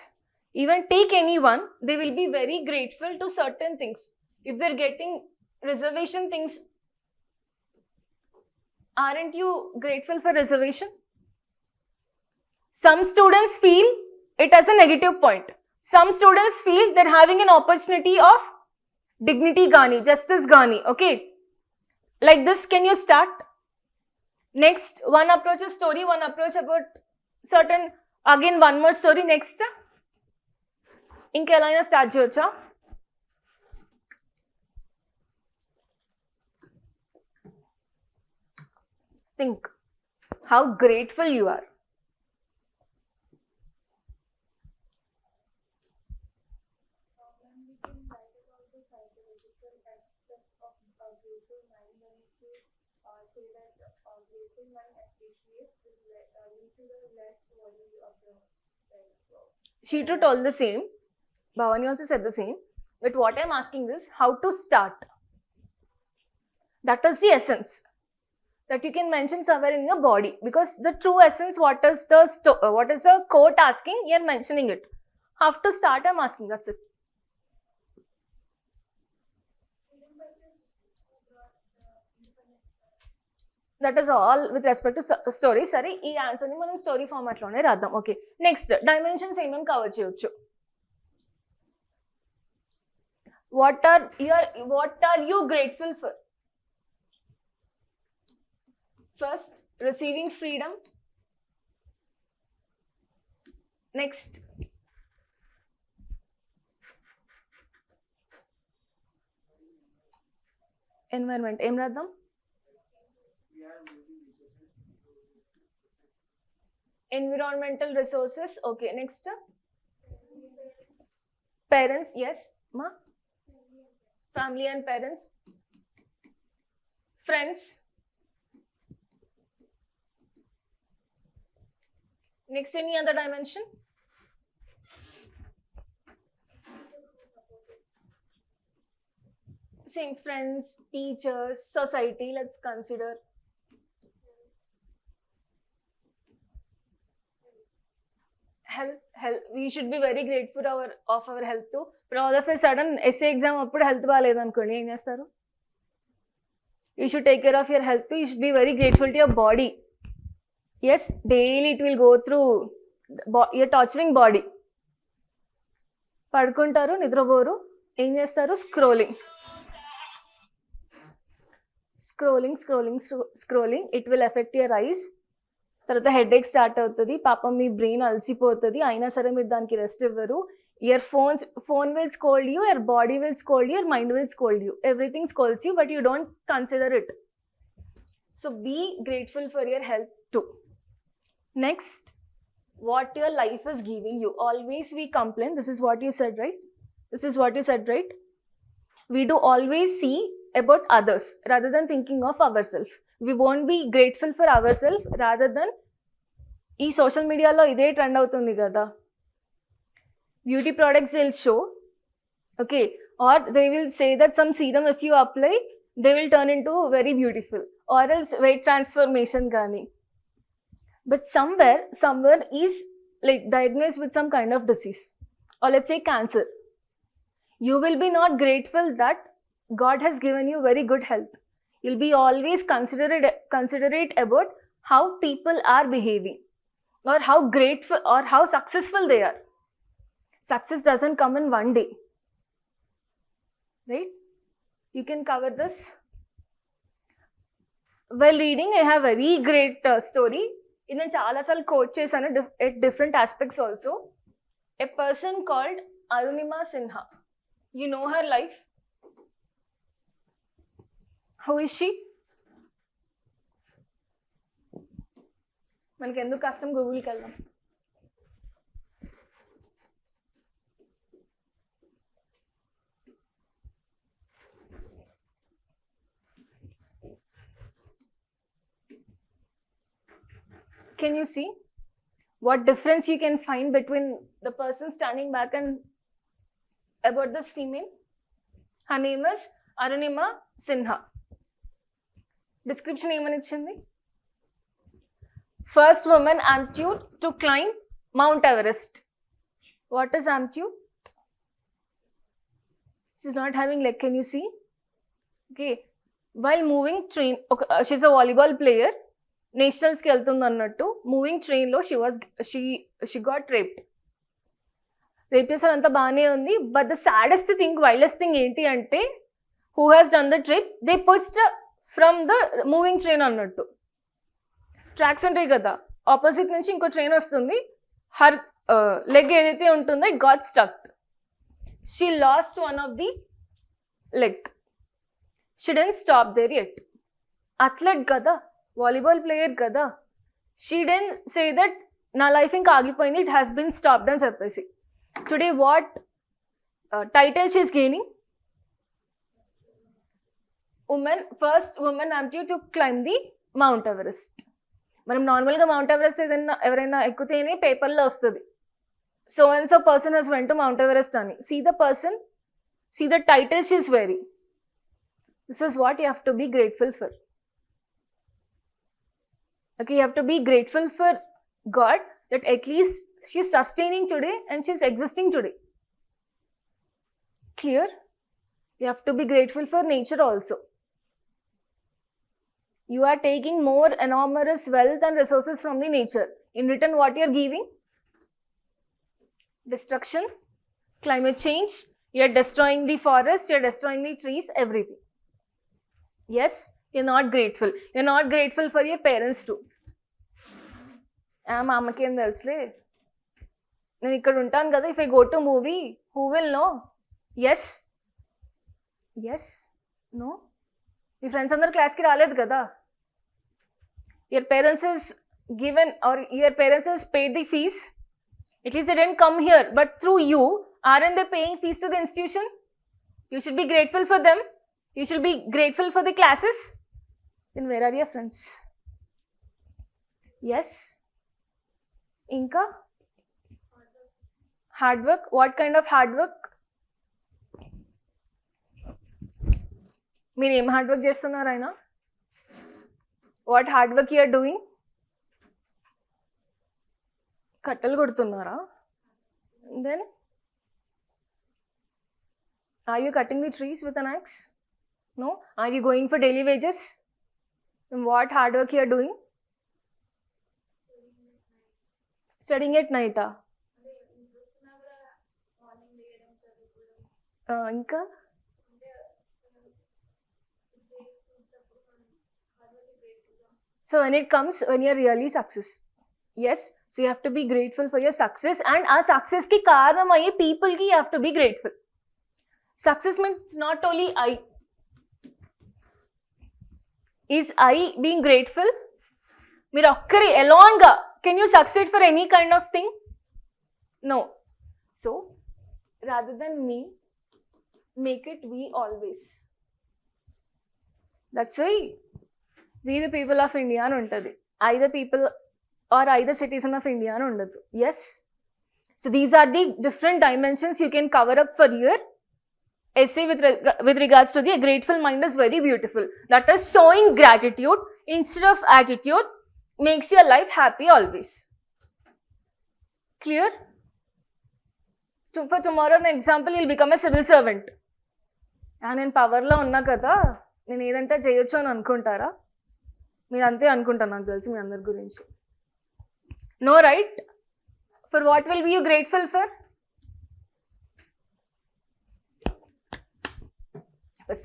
even take anyone, they will be very grateful to certain things. If they're getting reservation things, aren't you grateful for reservation? Some students feel it as a negative point. Some students feel they're having an opportunity of dignity gani, justice gani. Okay, like this, can you start? Next, one approach is story, one approach about certain, again one more story. Next, ఇంకెలా అయినా start చేయొచ్చా? Think how grateful you are. She too told the same. Bhavani also said the same. But what I am asking is how to start. That is the essence that you can mention somewhere in your body, because the true essence, what is the quote asking, you are mentioning it. How to start, I am asking, that's it. That is all with respect to story. Sare ee answer ni manam story format lone raddam. Okay, next dimensions em cover cheyochu. What are you grateful for? First, receiving freedom. Next, environment. Em raddam? Environmental resources. Okay, next, parents. Yes, ma? Family and parents. Friends. Next, any other dimension? Same, friends, teachers, society. Let's consider. Health. We should be very grateful of our health too. But all of a sudden, essay exam appudu health baaledu anukondi em chestaru? You should take care of your health too. You should be very grateful to your body. Yes, daily it will go through your torturing body. Padukuntaru, nidraboru, em chestaru? Scrolling. It will affect your eyes. తర్వాత headache start అవుతుంది, పాపం మీ brain అలసిపోతుంది, అయినా సరే మీరు దానికి rest ఇవ్వరు. Your phone will scold you, your body will scold you, your mind will scold you, everything scolds you, but you don't consider it. So be grateful for your health too. Next, what your life is giving you. Always we complain. This is what you said, right? This is what you said, right? We do always see about others rather than thinking of ourselves. We won't be grateful for ourselves rather than ఈ social మీడియాలో ఇదే trend అవుతుంది కదా. Beauty products will show, okay, or they will say that some serum if you apply they will turn into very beautiful, or else weight transformation gani. But somewhere is like diagnosed with some kind of disease, or let's say cancer. You will be not grateful that God has given you very good health. You'll be always considerate about how people are behaving, or how grateful or how successful they are. Success doesn't come in one day, right? You can cover this. While reading, I have a very great story. ఇది చాలా సార్లు coat చేశాను at different aspects also. A person called Arunima Sinha. You know her life? Who is she? మనకి ఎందుకు కష్టం, గూగుల్కి వెళ్దాం. Can you see what difference you can find between the person standing back and about this female? Her name is Arunima Sinha. Description ఏమని ఇచ్చింది? First woman amputee to climb Mount Everest. What is amputee? She's not having leg. Can you see? Okay. While moving train, okay, she's a volleyball player. నేషనల్స్కి వెళ్తుంది అన్నట్టు moving ట్రైన్లో she got rape చేశారు, అంతా బాగానే ఉంది. But the saddest thing, wildest thing ఏంటి అంటే, who has done the trip, they pushed from the moving train అన్నట్టు. ట్రాక్స్ ఉంటాయి కదా, ఆపోజిట్ నుంచి ఇంకో ట్రైన్ వస్తుంది, హర్ లెగ్ ఏదైతే ఉంటుందో it got stuck. She lost one of the leg. She didn't stop there yet. Athlete కదా, volleyball player కదా, షీ డెంట్ సే దట్ నా లైఫ్ ఇంకా ఆగిపోయింది, ఇట్ హ్యాస్ బీన్ స్టాప్డ్ అని చెప్పేసి. Today what title she is gaining? First women amputee to climb the Mount Everest. మనం నార్మల్గా Mount Everest ఎవరైనా ఎక్కితేనే పేపర్లో వస్తుంది, so and so person he's went to Mount Everest అని. See the person, see the title she is wearing. This is what you have to be grateful for. Okay, you have to be grateful for God that at least she's sustaining today and she's existing today. Clear? You have to be grateful for nature also. You are taking more enormous wealth and resources from the nature. In return, what you are giving? Destruction, climate change, you are destroying the forest, you are destroying the trees, everything. Yes? You're not grateful. You're not grateful for your parents too. మా అమ్మకి ఏం తెలుసులే, నేను ఇక్కడ ఉంటాను కదా, if I go to movie who will know? Yes no. మీ friends అందరు క్లాస్కి రాలేదు కదా. Your parents is given or your parents is paid the fees. At least they didn't come here, but through you, aren't they paying fees to the institution? You should be grateful for them. You should be grateful for the classes. Then where are your friends? Yes? Inka? Hard work? What kind of hard work? మీరు ఏం hard work చేస్తున్నారు అయినా? What hard work you are doing? కట్టెలు కొడుతున్నారా? Then are you cutting the trees with an axe? No? Are you going for daily wages? And what hard work you are doing? Studying at night. Inka? So when it comes, when you are really success, yes, so you have to be grateful for your success, and our success ki karanam ayye people ki you have to be grateful. Success means not only I. Is I being grateful? మీరు ఒక్కరి ఎలాన్గా can you succeed for any kind of thing? No. So rather then me, make it we always. That's why we the people of India అని ఉంటుంది, either people or either citizen of India అని ఉండదు. Yes. So these are the different dimensions you can cover up for your essay with regards to the grateful mind is very beautiful. That is showing gratitude instead of attitude makes your life happy always. Clear? For tomorrow, an example, you'll become a civil servant. నేను పవర్లో ఉన్నా కదా, నేను ఏదంటే చేయొచ్చు అని అనుకుంటారా? మీరు అంతే అనుకుంటారు, నాకు తెలుసు మీ అందరి గురించి. No, right? For what will be you grateful for?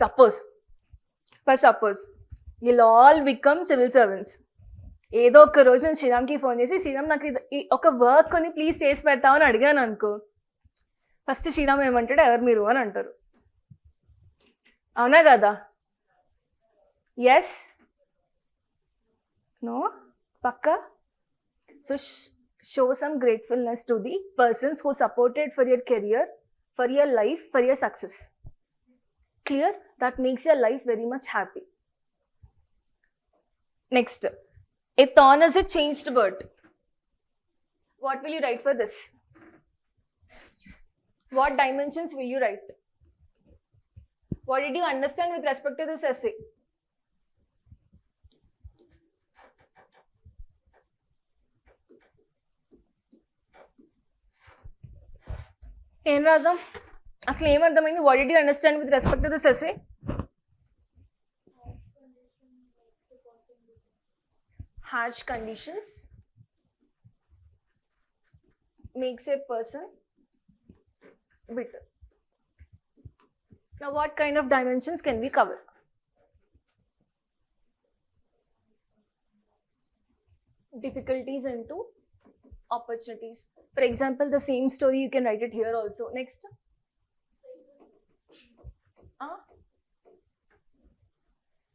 Suppose you'll all become civil servants. ఏదో ఒక రోజు నేను శ్రీరామ్కి ఫోన్ చేసి, శ్రీరామ్ నాకు ఇది ఒక వర్క్ కొని ప్లీజ్ చేసి పెడతామని అడిగాను అనుకో, ఫస్ట్ శ్రీరామ్ ఏమంటాడు, ఎవరు మీరు అని అంటారు. అవునా కదా? ఎస్, నో, పక్కా? So show some gratefulness to the persons who supported for your career, for your life, for your success. Clear? That makes your life very much happy. Next, a thorn is a changed bird. What will you write for this? What dimensions will you write? What did you understand with respect to this essay? ఏం రాద్దాం? అసలు ఏమర్థమైంది? What did you understand with respect to this essay? Harsh conditions makes a person bitter. Now what kind of dimensions can we cover? Difficulties into opportunities. For example, the same story you can write it here also. Next.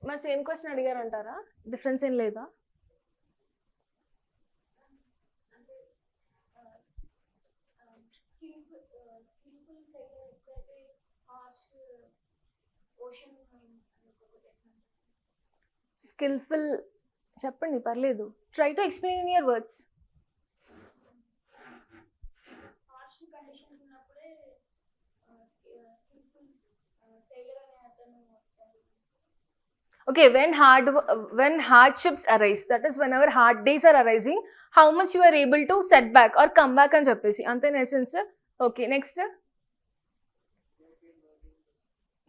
మరి same question అడిగారు అంటారా? Difference ఏం లేదా? Skilful చెప్పండి, పర్లేదు. Try to explain in your words. Okay, when hardships arise, that is whenever hard days are arising, how much you are able to set back or come back అని చెప్పేసి అంతే essence. Okay, next.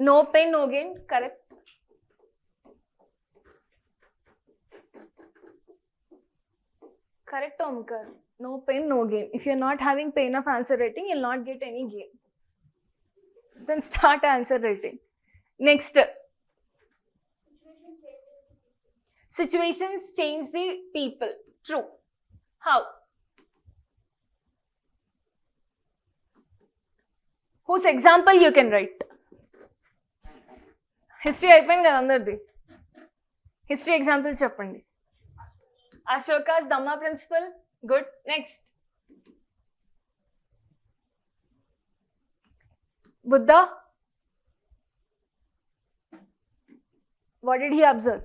No pain, no gain. Correct. Correct, Omkar. No pain, no gain. If you're not having pain of answer writing, you'll not get any gain. Then start answer writing. Next. Situations change the people. True. How? Whose example you can write? History అయిపోయింది కదా అందరిది. History examples చెప్పండి. Ashoka's Dhamma principle. Good. Next. Buddha. What did he observe?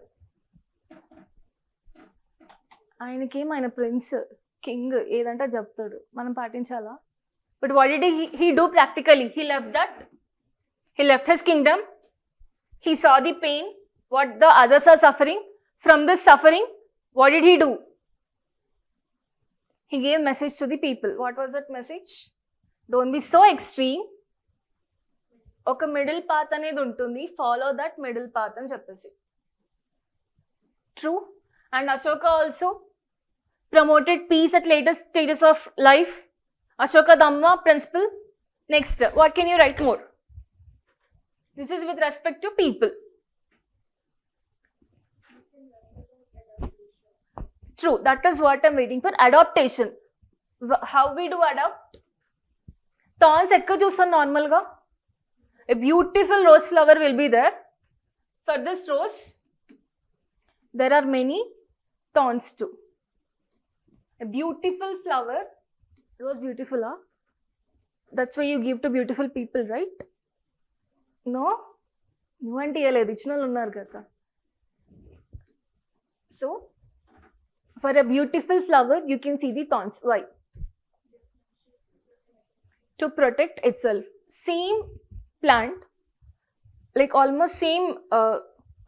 ఆయన prince, king, ఏదంటే చెప్తాడు, మనం పాటించాలా? But what did he do practically? He left his kingdom. He saw the pain, what the others are suffering. From this suffering, what did he do? He gave message to the people. What was that message? Don't be so extreme. ఒక middle path అనేది ఉంటుంది, follow that middle path అని చెప్పేసి. True. And Ashoka also promoted peace at later stages of life. Ashoka Dhamma principle. Next, what can you write more? This is with respect to people. True, that is what I'm waiting for. Adaptation. How we do adapt? Thorns ekka chustam normal ga. A beautiful rose flower will be there. For this rose, there are many thorns too. A beautiful flower. Rose beautiful, huh? That's why you give to beautiful people, right? No? నువ్వంటే ఇవ్వలేదు, ఇచ్చిన వాళ్ళు ఉన్నారు కదా. So, for a beautiful flower, you can see the thorns. Why? To protect itself. Same plant, like almost same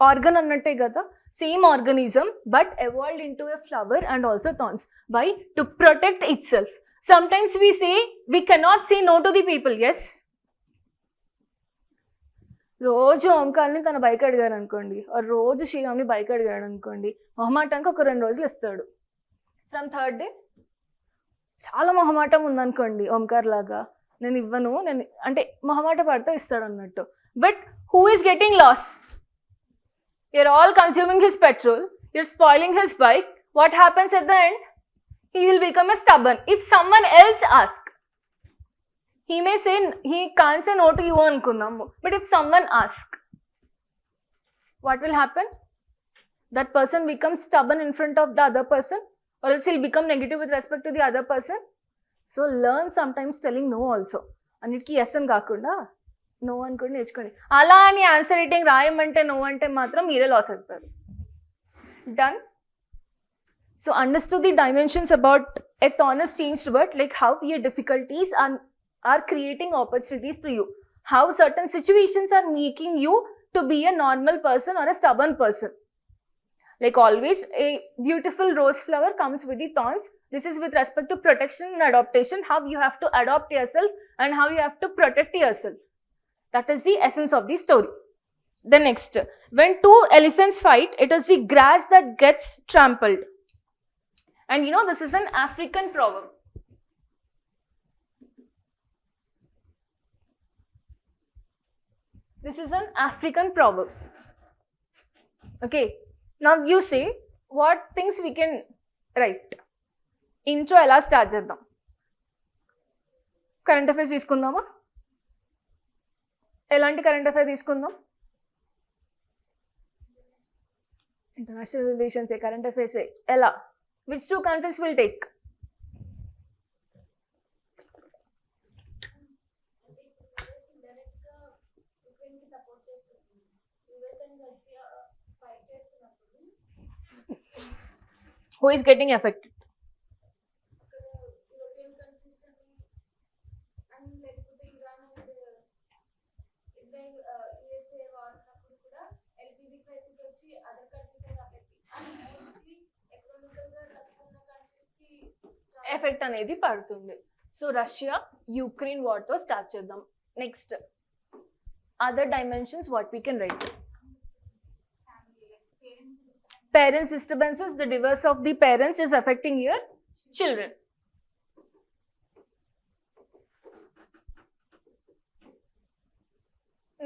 organ annate kada, same organism, but evolved into a flower and also thorns. Why? To protect itself. Sometimes we say we cannot say no to the people. Yes. రోజు ఓంకార్ని తన bike అడిగాడు అనుకోండి, రోజు శ్రీరామ్ని bike అడిగాడు అనుకోండి, మొహమాటానికి ఒక 2 రోజులు ఇస్తాడు. ఫ్రమ్ 3rd డే చాలా మొహమాటం ఉందనుకోండి, ఓంకార్ లాగా నేను ఇవ్వను, నేను అంటే మొహమాట పడితే ఇస్తాడు అన్నట్టు. But who is getting loss? You're all consuming his petrol, you're spoiling his bike. What happens at the end? He will become a stubborn. If someone else ask, he may say, he can't say no to you anukunnamu, but if someone asks, what will happen? That person becomes stubborn in front of the other person, or else he'll become negative with respect to the other person. So learn sometimes telling no also. అన్నిటికీ yes అని కాకుండా no అని కూడా నేర్చుకోండి. అలా అని answer writing రాయమంటే no అంటే మాత్రం మీరే లాస్ అవుతారు. Done? So understood the dimensions about a honest changed word, like how your difficulties are creating opportunities to you, how certain situations are making you to be a normal person or a stubborn person. Like always, a beautiful rose flower comes with the thorns. This is with respect to protection and adaptation, how you have to adopt yourself and how you have to protect yourself. That is the essence of the story. The next, when 2 elephants fight, it is the grass that gets trampled. And you know, this is an African proverb. This is an African proverb. Okay, now you say what things we can write. Intro ela start cheddam. Current affairs తీసుకుందామా? ఎలాంటి current affair తీసుకుందాం? International relations, current affairs ఎలా? Which 2 countries will take? Who is getting affected? Effect అనేది పడుతుంది. So Russia Ukraine war తో start చేద్దాం. Next other dimensions what we can write. Parents disturbances, the divorce of the parents is affecting your children.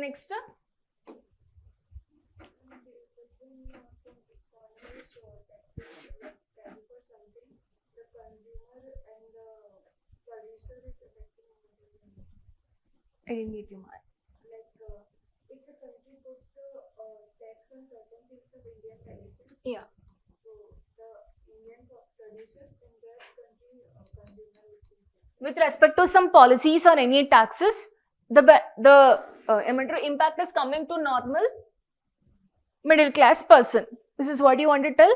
Next, I didn't get you, Mark. Like, if the country puts the tax on certain things of Indian medicine, Yeah. so the Indian producers in that country consumer will think that. With respect to some policies or any taxes, the impact is coming to normal middle class person. This is what you want to tell.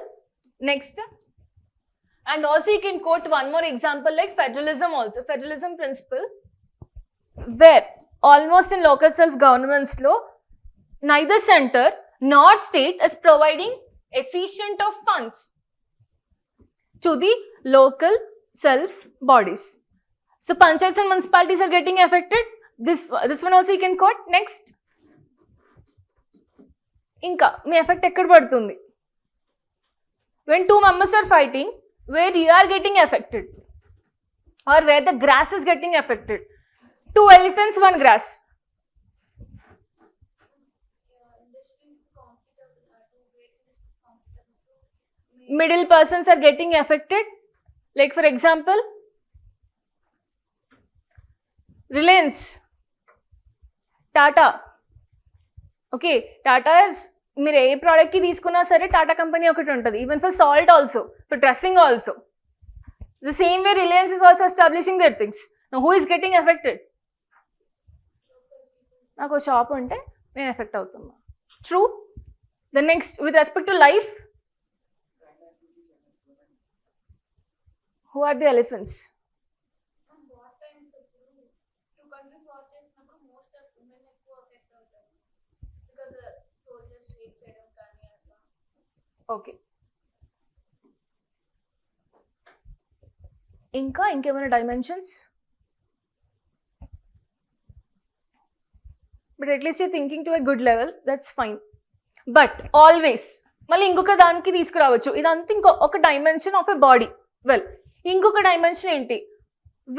Next, and also you can quote one more example like federalism also. Federalism principle, where almost in local self-governance law, neither center nor state is providing efficient of funds to the local self bodies. So panchayats and municipalities are getting affected. This one also you can quote. Next, inka me effect ekkada padutundi? When 2 members are fighting, where you are getting affected or where the grass is getting affected. 2 elephants, 1 grass. Middle persons are getting affected. Like for example, Reliance, Tata. Okay, Tata is, మీరు ఏ ప్రోడక్ట్కి తీసుకున్నా సరే Tata company ఒకటి ఉంటుంది. Even for salt also, for dressing also. The same way Reliance is also establishing their things. Now who is getting affected? నాకు shop ఉంటే నేను affect అవుతున్నా. True. The next with respect to life, who are the elephants? Okay, ఇంకేమైనా dimensions? But at least you thinking to a good level, that's fine. But always మళ్ళీ ఇంకొక దానికి తీసుకురావచ్చు. ఇదంతా ఒక dimension of a body. Well, ఇంకొక dimension ఏంటి?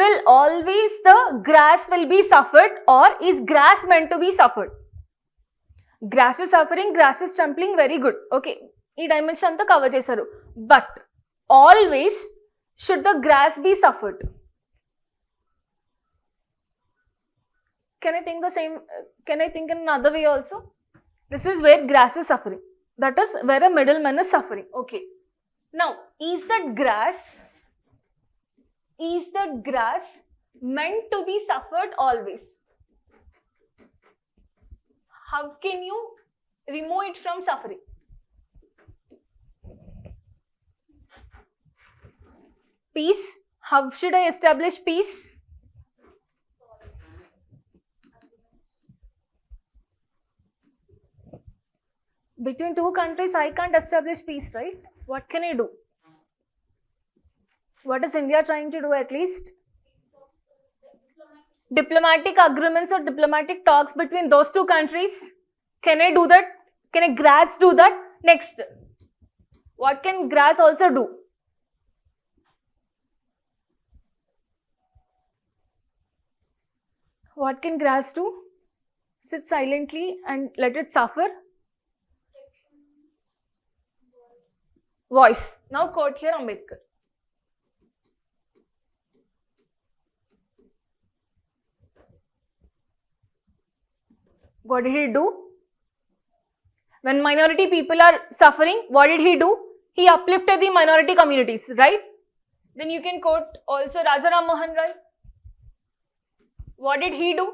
Will always the grass will be suffered or is grass meant to be suffered? Grass is suffering, grass is trampling, very good. Okay, ఈ dimension అంతా కవర్ చేశారు. But always should the grass be suffered? Can I think the same? Can I think in another way also? This is where grass is suffering. That is where a middleman is suffering. Okay. Now, is that grass meant to be suffered always? How can you remove it from suffering? Peace. How should I establish peace? Between two countries, I can't establish peace, right? What can I do? What is India trying to do at least? Diplomatic agreements or diplomatic talks between those two countries. Can I do that? Can a grass do that? Next, what can grass also do? What can grass do? Sit silently and let it suffer? Voice. Now quote here Ambedkar. What did he do? When minority people are suffering, what did he do? He uplifted the minority communities, right? Then you can quote also Raja Ram Mohan Rai. What did he do?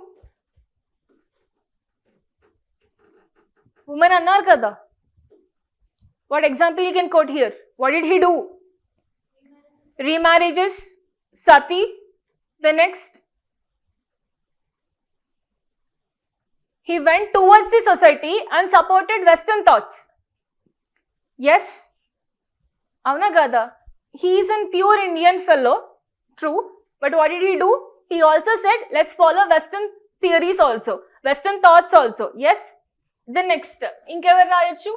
Women annar kada. What example you can quote here? What did he do? Remarriages, sati. The next, he went towards the society and supported Western thoughts. Yes? Avna kada. He is a pure Indian fellow. True. But what did he do? He also said, let's follow Western theories also. Western thoughts also. Yes? The next. Inkevar rayochu?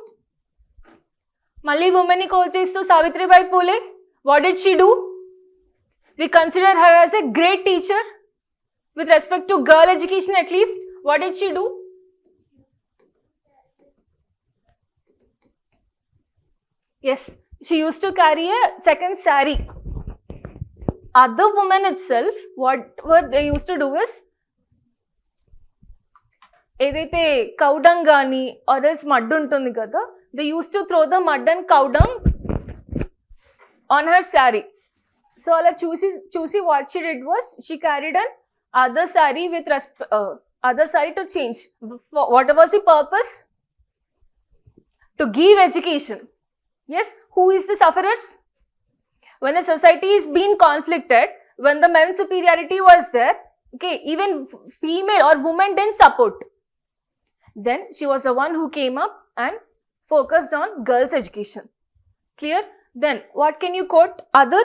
Malli woman ni quote chestu Savitribai Phule. What did she do? We consider her as a great teacher with respect to girl education at least. What did she do? Yes, she used to carry a second sari. Other women itself, what they used to do is, ఏదైతే cow dung గాని or else mud ఉంటుంది కదా, they used to throw the mud and cow dung on her sari. So అలా చూసి what she did was, she carried an other sari with other sari to change. What was the purpose? To give education. Yes, who is the sufferers? When the society is being conflicted, when the men's superiority was there, okay, even female or women didn't support. Then she was the one who came up and focused on girls' education. Clear? Then what can you quote other?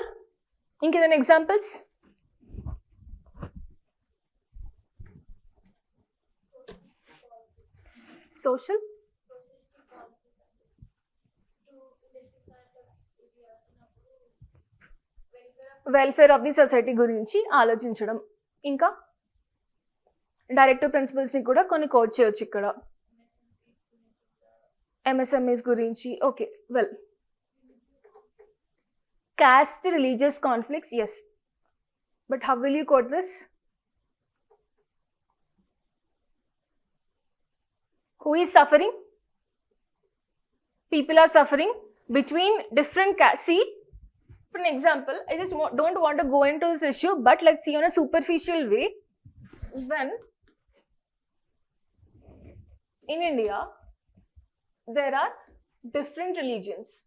Any examples? Social? Welfare of the society గురించి ఆలోచించడం. ఇంకా directive ప్రిన్సిపల్స్ని కూడా కొన్ని coat చేయొచ్చు ఇక్కడ. MSMEs గురించి. Okay, well, caste religious conflicts, yes, but how will you quote this? Who is suffering? People are suffering between different castes. See, For an example, I just don't want to go into this issue, but let's see on a superficial way. When in India, there are different religions.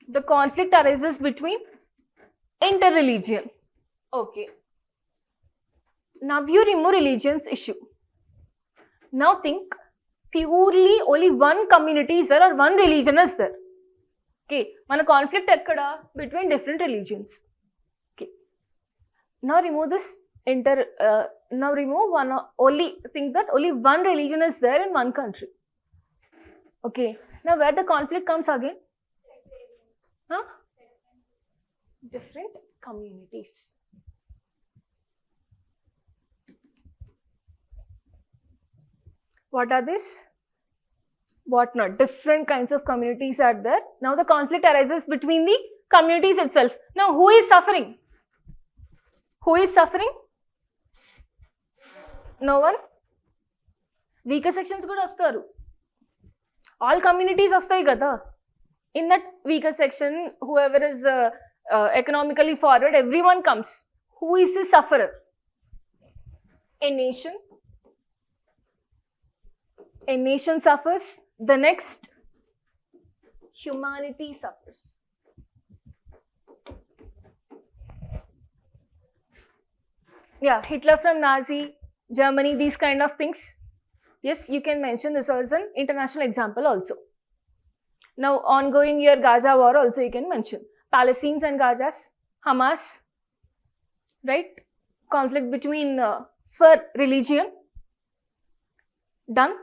The conflict arises between inter-religion. Okay. Now you remove religions issue. Now think purely only one community is there or one religion is there. Okay. Mana conflict ekkada between different religions. Okay. Now remove this now remove one only think that only one religion is there in one country. Okay. Now where the conflict comes again? Huh? Different communities. What are these? What not? Different kinds of communities are there. Now the conflict arises between the communities itself. Now who is suffering? Who is suffering? No one? Weaker sections kuda vastaru. All communities vastayi kada. In that weaker section, whoever is economically forward, everyone comes. Who is the sufferer? A nation. A nation suffers. The next, humanity suffers. Yeah, Hitler from Nazi, Germany, these kind of things. Yes, you can mention this as an international example also. Now, ongoing year Gaza war also you can mention. Palestinians and Gazas, Hamas, right? Conflict between for religion. Done.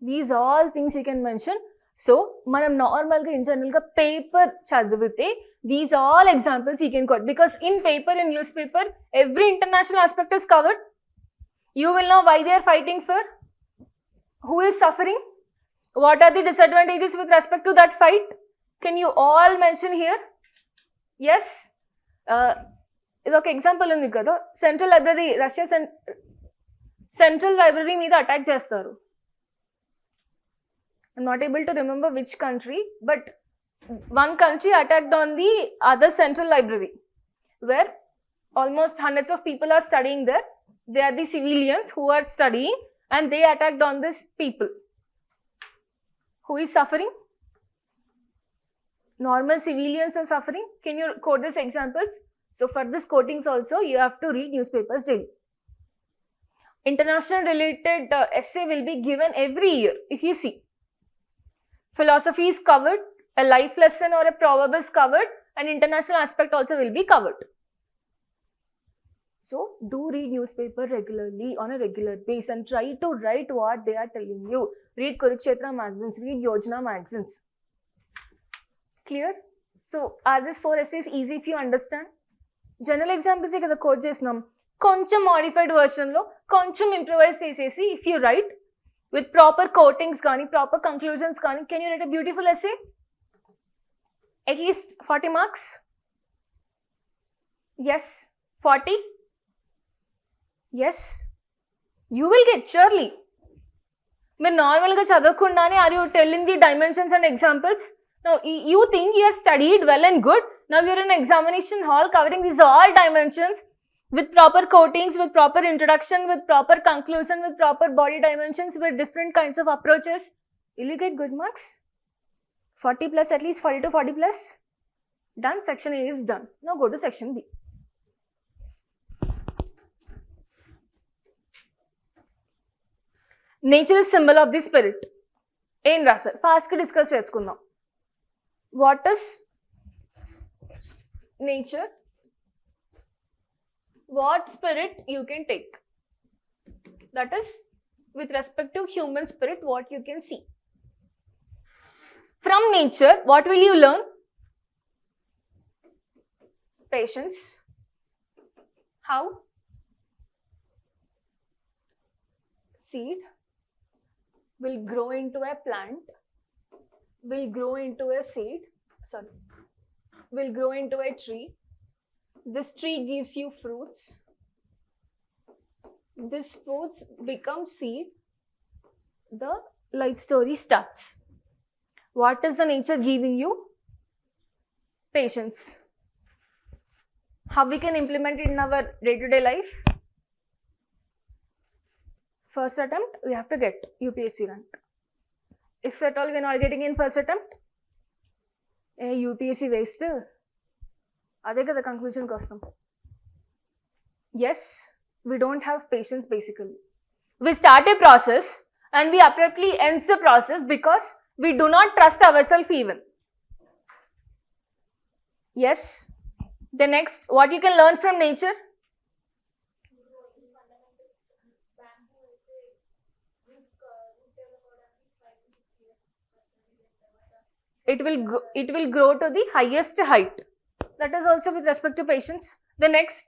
These all things you can mention. So, manam normal in general paper chadivite, these all examples you can quote because in paper and newspaper, every international aspect is covered. You will know why they are fighting for, who is suffering, what are the disadvantages with respect to that fight. Can you all mention here? Yes. This example in the Central Library, Russia Central Library meeda attack chestaru. I'm not able to remember which country, but one country attacked on the other central library, where almost hundreds of people are studying there. They are the civilians who are studying and they attacked on these people. Who is suffering? Normal civilians are suffering. Can you quote these examples? So for this quotings also, you have to read newspapers daily. International related essay will be given every year, if you see. Philosophy is covered, a life lesson or a proverb is covered, and international aspect also will be covered. So, do read newspaper regularly on a regular basis and try to write what they are telling you. Read Kurukshetra magazines, read Yojana magazines. Clear? So, are these 4 essays easy if you understand? General examples the quote chesnam. Koncham modified version lo, koncham improvised essay. If you write with proper quotings, proper conclusions, can you write a beautiful essay? At least 40 marks? Yes. 40? Yes. You will get surely. But normally, are you telling the dimensions and examples? Now, you think you have studied well and good. Now, you are in an examination hall covering these all dimensions with proper quotings, with proper introduction, with proper conclusion, with proper body dimensions, with different kinds of approaches. Will you get good marks? 40 plus, at least 40 to 40 plus. Done. Section A is done. Now, go to section B. Nature is symbol of the spirit. Ain rasar. Fast ke discuss chesukundam. What is nature? What spirit you can take? That is, with respect to human spirit, what you can see. From nature, what will you learn? Patience. How? Seed will grow into a plant, will grow into a seed, will grow into a tree. This tree gives you fruits. These fruits become seed. The life story starts. What is the nature giving you? Patience. How we can implement it in our day-to-day life? First attempt, we have to get UPSC rank. If at all we are not getting in first attempt, UPSC waste. అదే కదా కంక్లూజన్కి వస్తాం. Yes, we don't have patience basically. We start a process and we abruptly end the process because we do not trust ourselves even. Yes. The next, what you can learn from nature? It will grow to the highest height. That is also with respect to patience. The next,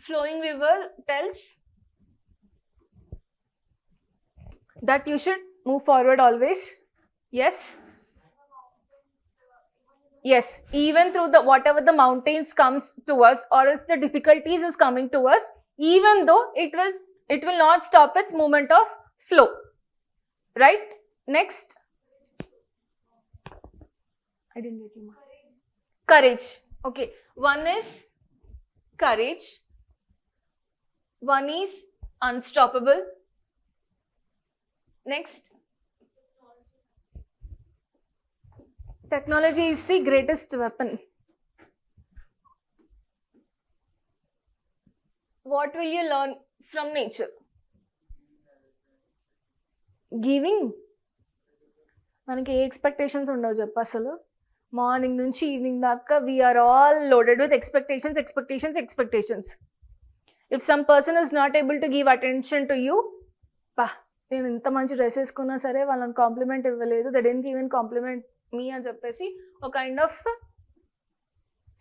flowing river tells that you should move forward always. Yes. Yes, even through the whatever the mountains comes to us, or else the difficulties is coming to us, even though it will not stop its movement of flow. Right? Next. I didn't get you. Courage. Okay. One is courage. One is unstoppable. Next. Technology is the greatest weapon. What will you learn from nature? Giving. మనకి ఏ expectations ఉండవు చెప్పు అసలు. Morning నుంచి evening దాకా we are all loaded with expectations. If some person is not able to give attention to you, నేను ఇంత మంచి dress వేసుకున్నా సరే వాళ్ళని కాంప్లిమెంట్ ఇవ్వలేదు, they didn't even compliment me అని చెప్పేసి ఒక కైండ్ ఆఫ్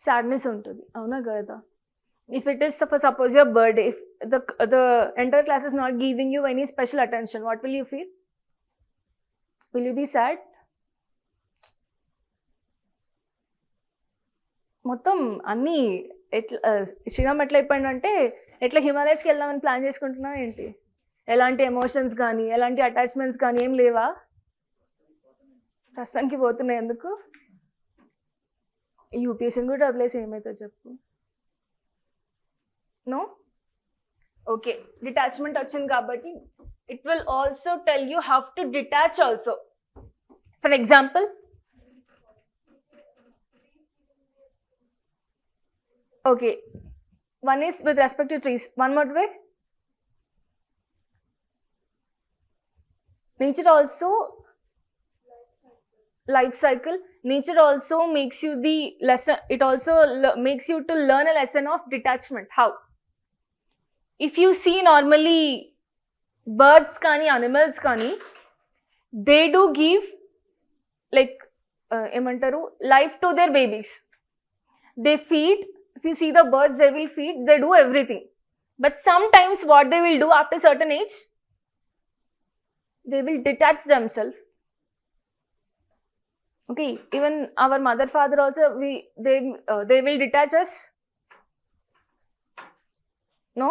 సాడ్నెస్ ఉంటుంది. అవునా కదా? If it is suppose your birthday, if the entire class is not giving you any special attention, what will you feel? Will you be sad? మొత్తం అన్నీ శ్రీరామ్ ఎట్లా అయిపోయిందంటే ఎట్లా హిమాలయస్కి వెళ్దామని ప్లాన్ చేసుకుంటున్నావు ఏంటి? ఎలాంటి ఎమోషన్స్ కానీ ఎలాంటి అటాచ్మెంట్స్ కానీ ఏం లేవా? ప్రస్తుతానికి పోతున్నాయి. ఎందుకు? యూపీఎస్సీని కూడా వదిలేసి ఏమవుతుంది చెప్పు. నో? ఓకే, డిటాచ్మెంట్ వచ్చింది కాబట్టి it will also tell you how to detach also. For example, okay, one is with respect to trees. One more way, nature also life cycle. Nature also makes you the lesson. It also makes you to learn a lesson of detachment. How? If you see normally birds kani, animals kani, they do give like emantaru life to their babies. They feed. If you see the birds, they will feed, they do everything. But sometimes what they will do after a certain age, they will detach themselves. Okay, even our mother, father also, they will detach us. No?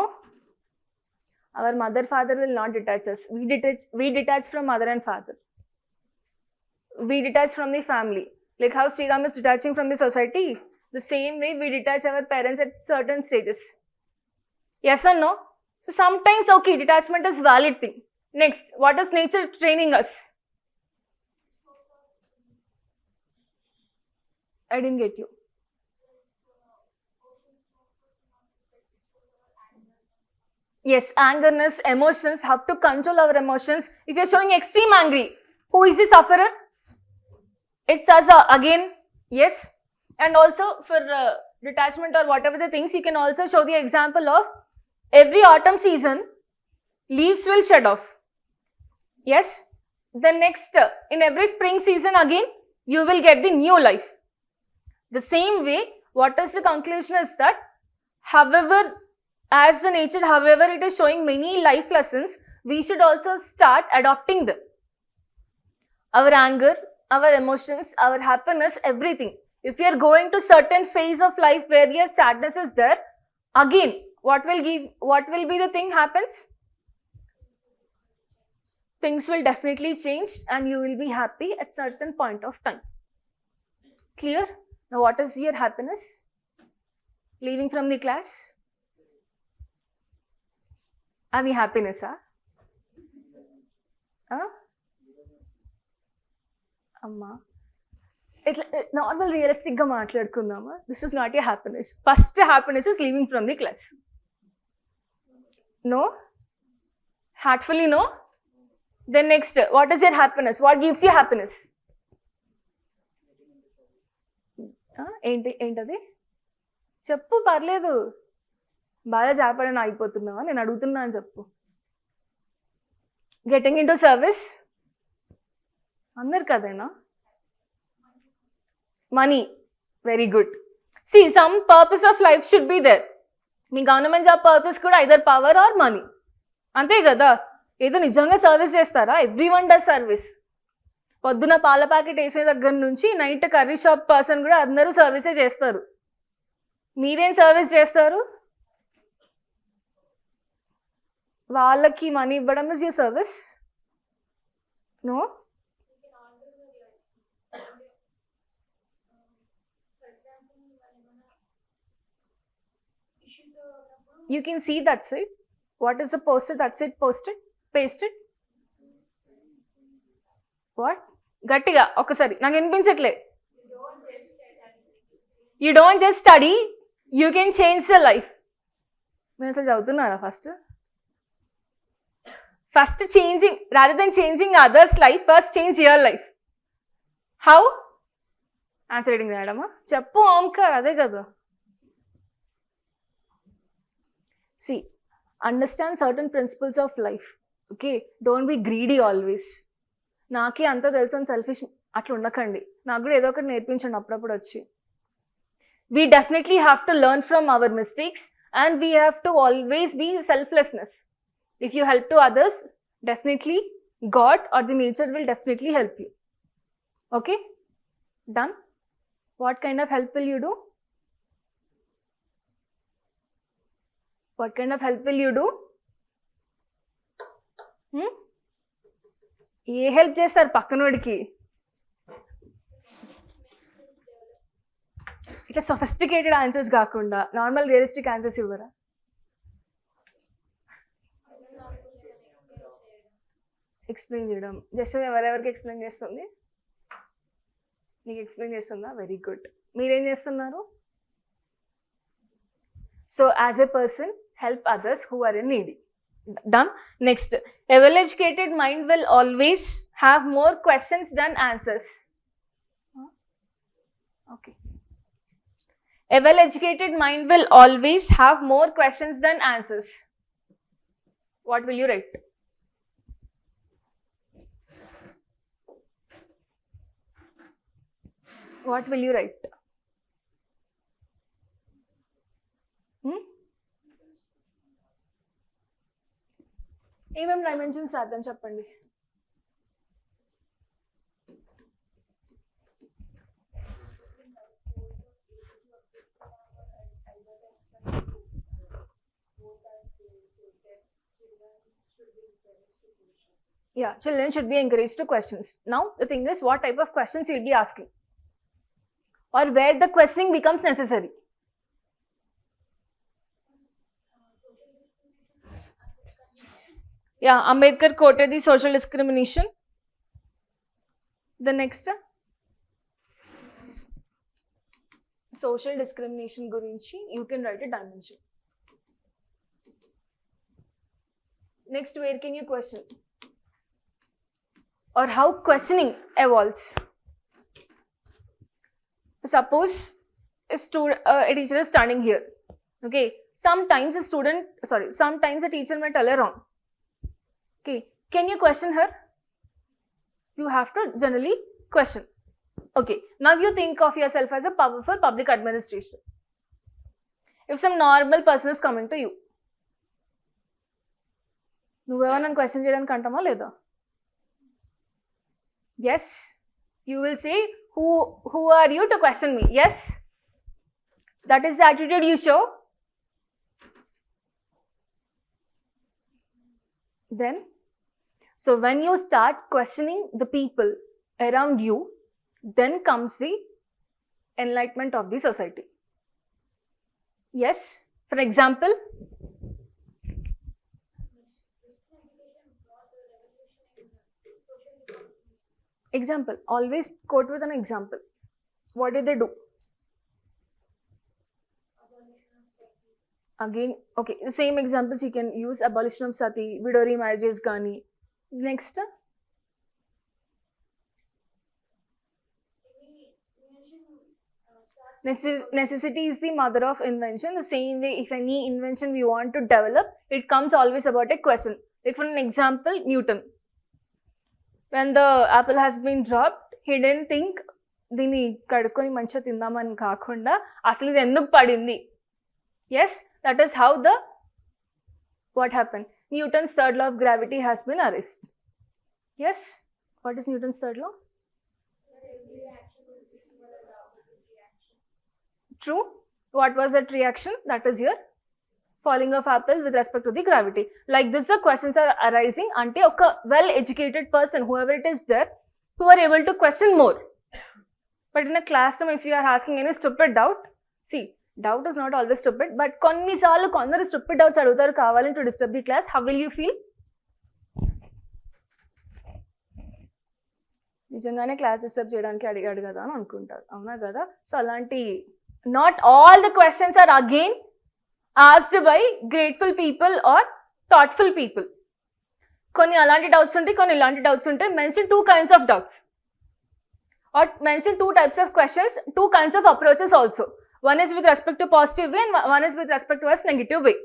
Our mother, father will not detach us. We detach from mother and father. We detach from the family. Like how Sriram is detaching from the society, the same way we detach our parents at certain stages. Yes or no? So sometimes, okay, detachment is valid thing. Next, what is nature training us? I didn't get you. Yes, angerness, emotions, how to control our emotions. If you are showing extreme angry, who is the sufferer? It's us again. Yes. And also for detachment or whatever the things, you can also show the example of every autumn season, leaves will shed off. Yes. The next, in every spring season again, you will get the new life. The same way, what is the conclusion is that, however, as the nature, however it is showing many life lessons, we should also start adopting them. Our anger, our emotions, our happiness, everything. If you are going to certain phase of life where your sadness is there, again, what will be the thing happens? things will definitely change and you will be happy at certain point of time. Clear? Now what is your happiness? Leaving from the class? Ani happiness, huh? Amma. Normal realistic ga maatladukundama. This is not your happiness. First happiness is leaving from the class. No? Heartfully no? Then next, what is your happiness? What gives you happiness? ఏంటది చెప్పు, పర్లేదు. బాగా జాపడని ఆగిపోతున్నావా? నేను అడుగుతున్నా అని చెప్పు. Getting in to service అందరు కదేనా? Money, very good. See some purpose of life should be there. మీ గవర్నమెంట్ జాబ్ పర్పస్ కూడా ఐదర్ పవర్ ఆర్ మనీ, అంతే కదా. ఏదో నిజంగా సర్వీస్ చేస్తారా? Everyone does service. పొద్దున పాల ప్యాకెట్ వేసే దగ్గర నుంచి నైట్ కర్రీ షాప్ పర్సన్ కూడా అందరూ సర్వీసే చేస్తారు. మీరేం సర్వీస్ చేస్తారు? వాళ్ళకి మనీ ఇవ్వడం is your service? No. You can see that side. What is the poster? That's it. Posted, pasted. What? గట్టిగా ఒకసారి, నాకు వినిపించట్లే. You don't just study, you can change the life. మీరు అసలు చదువుతున్నారా? First changing, rather than changing others life, first change your life. How? Answer reading రాయడమా? చెప్పు ఓంకార్, అదే కదా. See, understand certain principles of life. Okay, don't be greedy always. నాకే అంతా తెలుసు అని సెల్ఫిష్ అట్లా ఉండకండి. నాకు కూడా ఏదో ఒకటి నేర్పించండి అప్పుడప్పుడు వచ్చి. We definitely have to learn from our mistakes and we have to always be selflessness. If you help to others, definitely God or the nature will definitely help you. Okay? Done? What kind of help will you do? What kind of help will you do? A help చేస్తారు పక్కనోడికి? ఇట్లా sophisticated answers కాకుండా normal realistic answers ఇవ్వరా? Explain చేయడం. Just ఎవరెవరికి explain చేస్తుంది? నీకు explain చేస్తుందా? Very good. మీరేం చేస్తున్నారు? So as a person, help others who are in need. Done. Next, a well-educated mind will always have more questions than answers. Okay. A well-educated mind will always have more questions than answers. What will you write? What will you write? ఏమేమి dimensions రాద్దాం చెప్పండి. Yeah, children should be encouraged to questions. Now the thing is, what type of questions you'll be asking or where the questioning becomes necessary. Yeah, Ambedkar quoted the social discrimination. The next, social discrimination gurinchi you can write a dimension. Next, where can you question or how questioning evolves? Suppose a teacher is standing here. Okay, sometimes a teacher may tell her wrong. Okay, can you question her? You have to generally question. Okay, now you think of yourself as a powerful public administrator. If some normal person is coming to you, నువ్వెవరు నన్ను question చేయడానికి అంటామా లేదా? Yes, you will say, who are you to question me? Yes, that is the attitude you show. Then So when you start questioning the people around you, then comes the enlightenment of the society. Yes, for example, always quote with an example. What did they do? Again, okay, the same examples you can use: abolition of sati, widow remarriages gani. Next, necessity is the mother of invention. The same way, if any invention we want to develop, it comes always about a question. Like for an example, Newton, when the apple has been dropped, he didn't think దీన్ని కడుక్కొని మంచిగా తిందామని కాకుండా అసలు ఇది ఎందుకు పడింది. Yes, that is how what happened. Newton's third law of gravity has been erased. Yes, what is Newton's third law? True. What was that reaction? That is your falling of apple with respect to the gravity. Like this, the questions are arising ante oka well-educated person, whoever it is there, who are able to question more. But in a classroom, if you are asking any stupid doubt, see, doubt is not always stupid, but konnisalu kondaru stupid doubts adutaru kavalani to disturb the class. How will you feel? నిజంగానే class disturb చేయడానికి అడిగాడు కదా అని అనుకుంటారు, అవునా కదా? So అలాంటి not all the questions are again asked by grateful people or thoughtful people. కొన్ని అలాంటి డౌట్స్ ఉంటాయి, కొన్ని ఇలాంటి డౌట్స్ ఉంటాయి. Mention 2 kinds of doubts or mention 2 types of questions, 2 kinds of approaches also. One is with respect to positive way and one is with respect to negative way.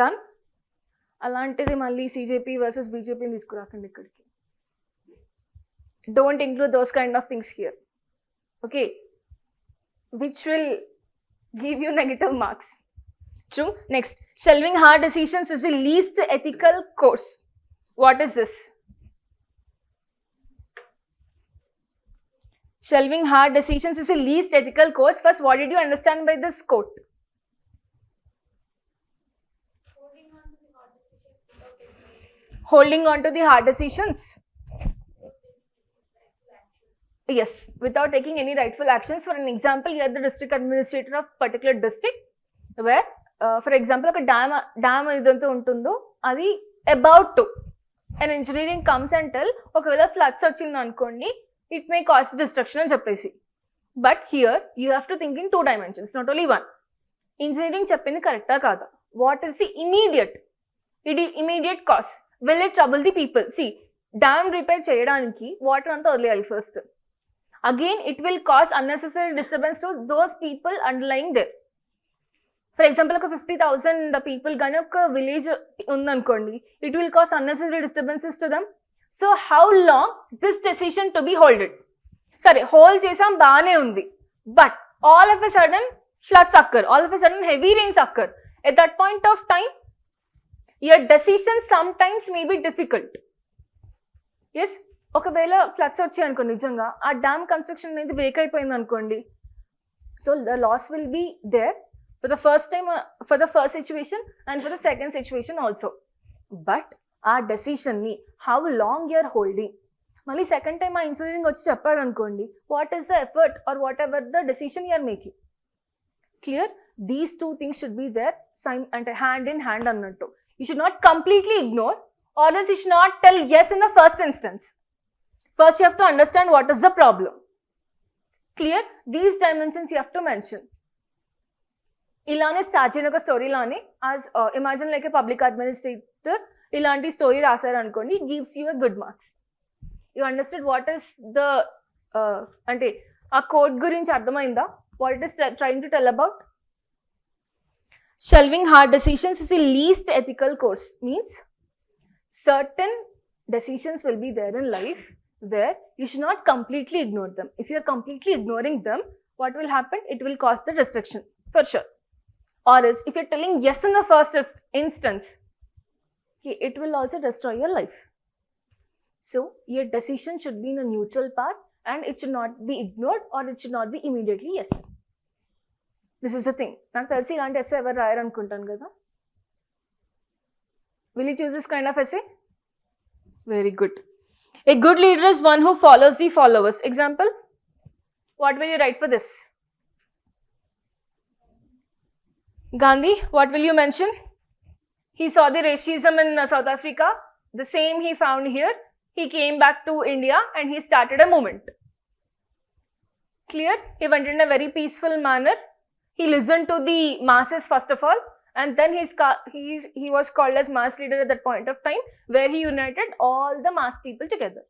Done. అలాంటిది మళ్ళీ సిజేపీ versus బీజేపీని తీసుకురాకండి ఇక్కడికి. Don't include those kind of things here, okay, which will give you negative marks. True. Next, shelving hard decisions is the least ethical course. What is this? Shelving hard decisions is the least ethical course. First, what did you understand by this quote? Holding on to the hard decisions. Yes, without taking any rightful actions. For an example, you are the district administrator of particular district, where, for example, ఒక dam ఏదైతే ఉంటుందో అది about to, an engineering comes and tell, ఒకవేళ floods వచ్చింది అనుకోండి, it may cause destruction అని చెప్పేసి. But here, you have to think in 2 dimensions, not only 1. Engineering చెప్పింది కరెక్టా కాదా? What is the immediate cause? Will it trouble the people? See, dam repair చేయడానికి water అంతా వదిలేయాలి first. Again, it will cause unnecessary disturbance to those people underlying there. For example, ఒక 50,000 people కానీ ఒక village ఉందనుకోండి, it will cause unnecessary disturbances to them. So, how long this decision to be holded? Sorry, hold చేసాం బాగానే ఉంది, but all of a sudden floods occur, all of a sudden heavy rains occur. At that point of time, your decision sometimes may be difficult. Yes, ఒకవేళ floods వచ్చాయి అనుకోండి, నిజంగా ఆ dam construction అనేది break అయిపోయింది అనుకోండి, so the loss will be there for the first time, for the first situation and for the second situation also. But ఆ డెసిషన్ని హౌ లాంగ్ యూఆర్ హోల్డింగ్, మళ్ళీ సెకండ్ టైం ఆ ఇంజనీరింగ్ వచ్చి చెప్పాడు అనుకోండి, what is the effort or whatever the decision you're making. Clear? These 2 things should be there, అంటే hand in hand అన్నట్టు. You should not completely ignore, or else you should not tell yes in the first instance. First, you have to understand what is the problem. Clear? These dimensions you have to mention. ఇలానే start చేయని ఒక స్టోరీలోనే, as imagine like a public administrator, ఇలాంటి story రాశారు అనుకోండి, it gives you a good marks. You understood what is the అంటే ఆ code గురించి అర్థమైందా? What it is trying to tell about? Shelving hard decisions is the least ethical course. Means certain decisions will be there in life where you should not completely ignore them. If you are completely ignoring them, what will happen? It will cause the destruction for sure. Or else, if you are telling yes in the first instance, it will also destroy your life. So, your decision should be in a neutral path and it should not be ignored or it should not be immediately yes. This is the thing. నాకు తెలిసి ఇలాంటి essay ఎవరు రాయరు అనుకుంటాను కదా. Will you choose this kind of essay? Very good. A good leader is one who follows the followers. Example? What will you write for this? Gandhi, what will you mention? He saw the racism in South Africa. The same he found here. He came back to India and he started a movement. Clear? He went in a very peaceful manner. He listened to the masses first of all, and then he was called as mass leader at that point of time, where he united all the mass people together.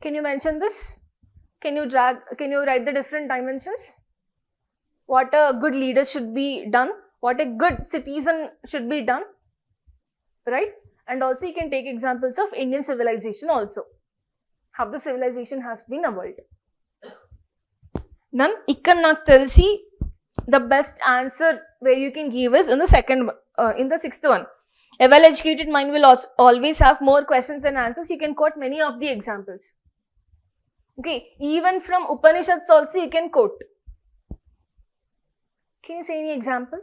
Can you mention this? Can you write the different dimensions? What a good leader should be done, what a good citizen should be done, right? And also you can take examples of Indian civilization also, how the civilization has been evolved. None, ikkada naaku telisi the best answer where you can give is in the sixth one. A well-educated mind will always have more questions than answers. You can quote many of the examples. Okay, even from Upanishads also you can quote. Can you say any example?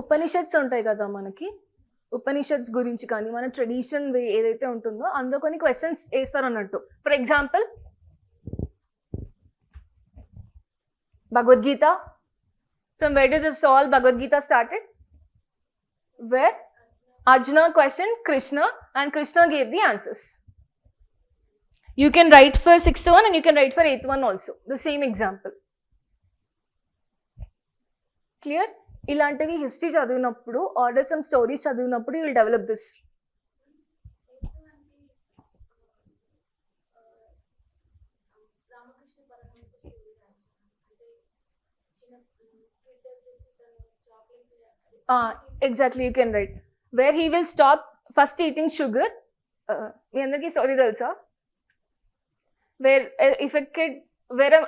Upanishads ఉంటాయి కదా మనకి, ఉపనిషత్స్ గురించి కానీ మన tradition వే ఏదైతే ఉంటుందో అందులో కొన్ని క్వశ్చన్స్ వేస్తారు అన్నట్టు. For example Bhagavad Gita. From where did this all Bhagavad Gita started? Where Arjuna questioned Krishna and Krishna gave the answers. You can write for sixth one and you can write for eighth one also, the same example. Clear? ఇలాంటివి history చదివినప్పుడు order some stories చదివినప్పుడు you will develop this. Exactly, you can write where he will stop first eating sugar. మీ అందరికీ story తెలుసా? వేరే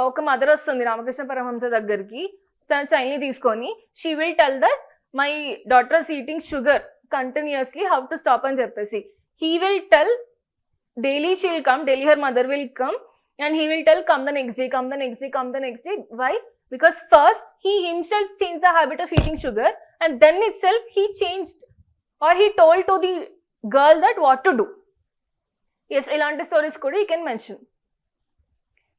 ఒక mother వస్తుంది రామకృష్ణ పరమహంస దగ్గరికి, తన చైల్డ్ని తీసుకొని, she will tell that my daughter is eating sugar continuously, how to stop అని చెప్పేసి. He will tell daily she will come, daily her mother will come and he will tell come the next day, come the next day, come the next day. Why? Because first he himself changed the habit of eating sugar and then itself he changed or he told to the girl that what to do. Yes, ilanti stories kuda you can mention.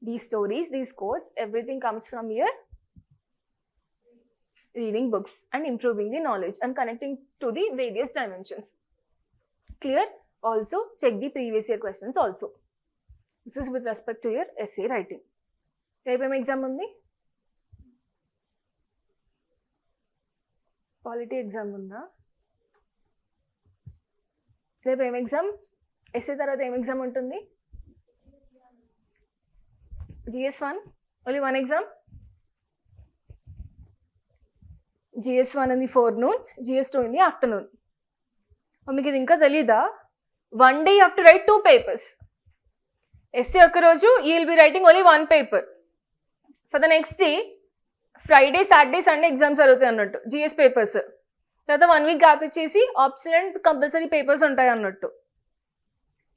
These stories, these quotes, everything comes from here. Reading books and improving the knowledge and connecting to the various dimensions. Clear? Also check the previous year questions also. This is with respect to your essay writing. రేపు ఏం exam ఉంది? Polity exam ఉందా? రేపు ఏం exam? SA తర్వాత ఏం exam ఉంటుంది? GS1 only one exam. GS1 in the forenoon, GS2 in the afternoon. మీకు ఇది ఇంకా తెలీదా? One day you have to write 2 papers. essay ఒక రోజు you will be writing only 1 paper. For the next day, Friday, Saturday, Sunday exams జరుగుతాయి అన్నట్టు, GS papers. తర్వాత 1 week gap ఇచ్చేసి ఆప్షనల్ అండ్ కంపల్సరీ పేపర్స్ ఉంటాయి అన్నట్టు.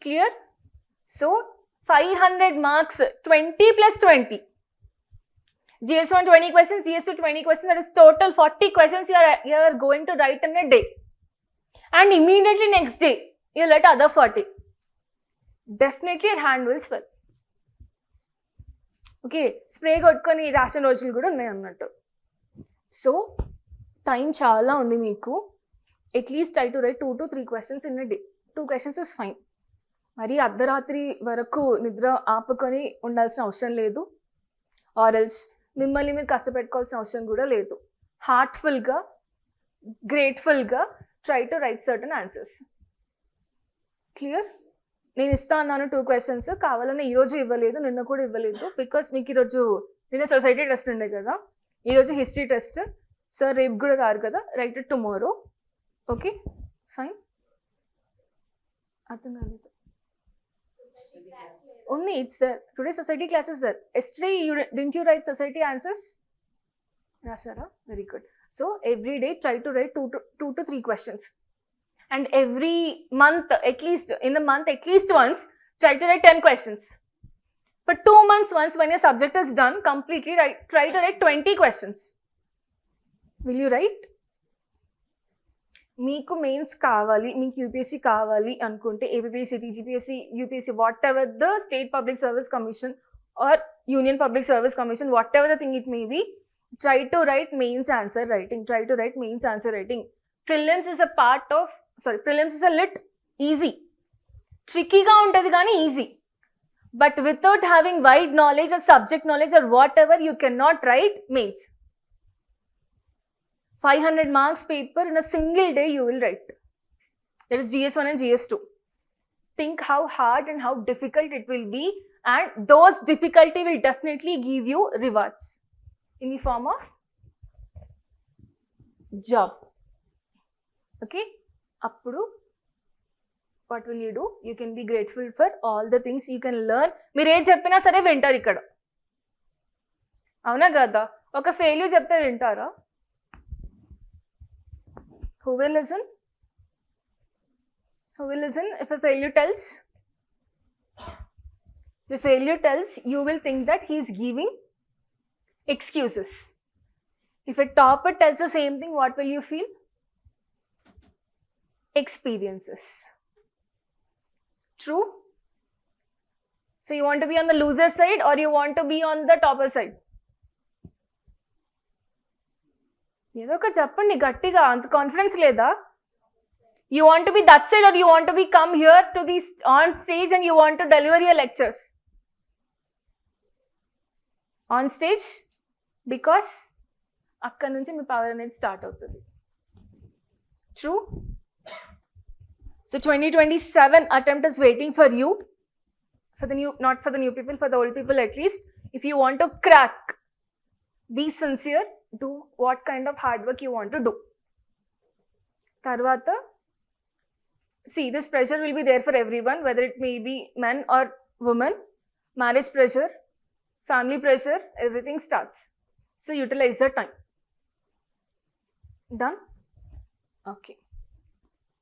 Clear? So 500 marks, 20 plus 20. GS1 20 questions, GS2 20 questions, that is total 40 questions you are going to write in a day. And immediately next day, you let other 40. Definitely it handles well. Okay, spray కొట్టుకొని రాసిన రోజులు కూడా ఉన్నాయి అన్నట్టు. So time చాలా ఉంది మీకు. At least try to right 2 to 3 questions in a day. 2 questions is fine. మరి అర్ధరాత్రి వరకు నిద్ర ఆపుకొని ఉండాల్సిన అవసరం లేదు. ఆర్ఎల్స్ మిమ్మల్ని మీరు కష్టపెట్టుకోవాల్సిన అవసరం కూడా లేదు. హార్ట్ఫుల్గా, గ్రేట్ఫుల్గా try to write certain answers. Clear? నేను ఇస్తా అన్నాను 2 questions, కావాలని ఈరోజు ఇవ్వలేదు, నిన్న కూడా ఇవ్వలేదు. బికాస్ మీకు ఈరోజు నిన్న సొసైటీ టెస్ట్ ఉండే కదా, ఈరోజు హిస్టరీ టెస్ట్. సార్ రేపు కూడా కాదు కదా, right it tomorrow. Okay fine. అర్థం కాలేదు. Only it's sir. Today society classes sir. Yesterday didn't you write society answers? Rasara, very good. So every day try to write 2 to 3 questions, and every month at least once try to write 10 questions. For 2 months once, when your subject is done completely, try to write 20 questions. Will you write? మీకు mains కావాలి, మీకు UPSC కావాలి అనుకుంటే APSC, TGPSC, UPSC, whatever the state public service commission or union public service commission, whatever the thing it may be, try to write mains answer writing. Prelims is a part of, prelims is a lit easy. Tricky ga untadi gaani easy. But without having wide knowledge or subject knowledge or whatever, you cannot write mains. 500 marks paper in a single day you will write. That is GS1 and GS2. Think how hard and how difficult it will be, and those difficulty will definitely give you rewards in the form of job. Okay? Appudu, what will you do? You can be grateful for all the things you can learn. మీరు ఏం చెప్పినా సరే వింటారు ఇక్కడ, అవునా కదా? ఒక failure చెప్తే వింటారా? Who will listen? Who will listen if a failure tells? If a failure tells, you will think that he is giving excuses. If a topper tells the same thing, what will you feel? Experiences. True? So you want to be on the loser side or you want to be on the topper side? ఏదో ఒక చెప్పండి గట్టిగా, అంత confidence లేదా? You want to be that side or you want to be come here to the on stage and you want to deliver your lectures? On stage, because అక్కడ నుంచి మీ power అనేది start అవుతుంది. True? So 2027 attempt is waiting for you, for the new, not for the new people, for the old people at least. If you want to crack, be sincere, do what kind of hard work you want to do. Tarvata, see, this pressure will be there for everyone, whether it may be men or women. Marriage pressure, family pressure, everything starts. So utilize the time. Done? Okay.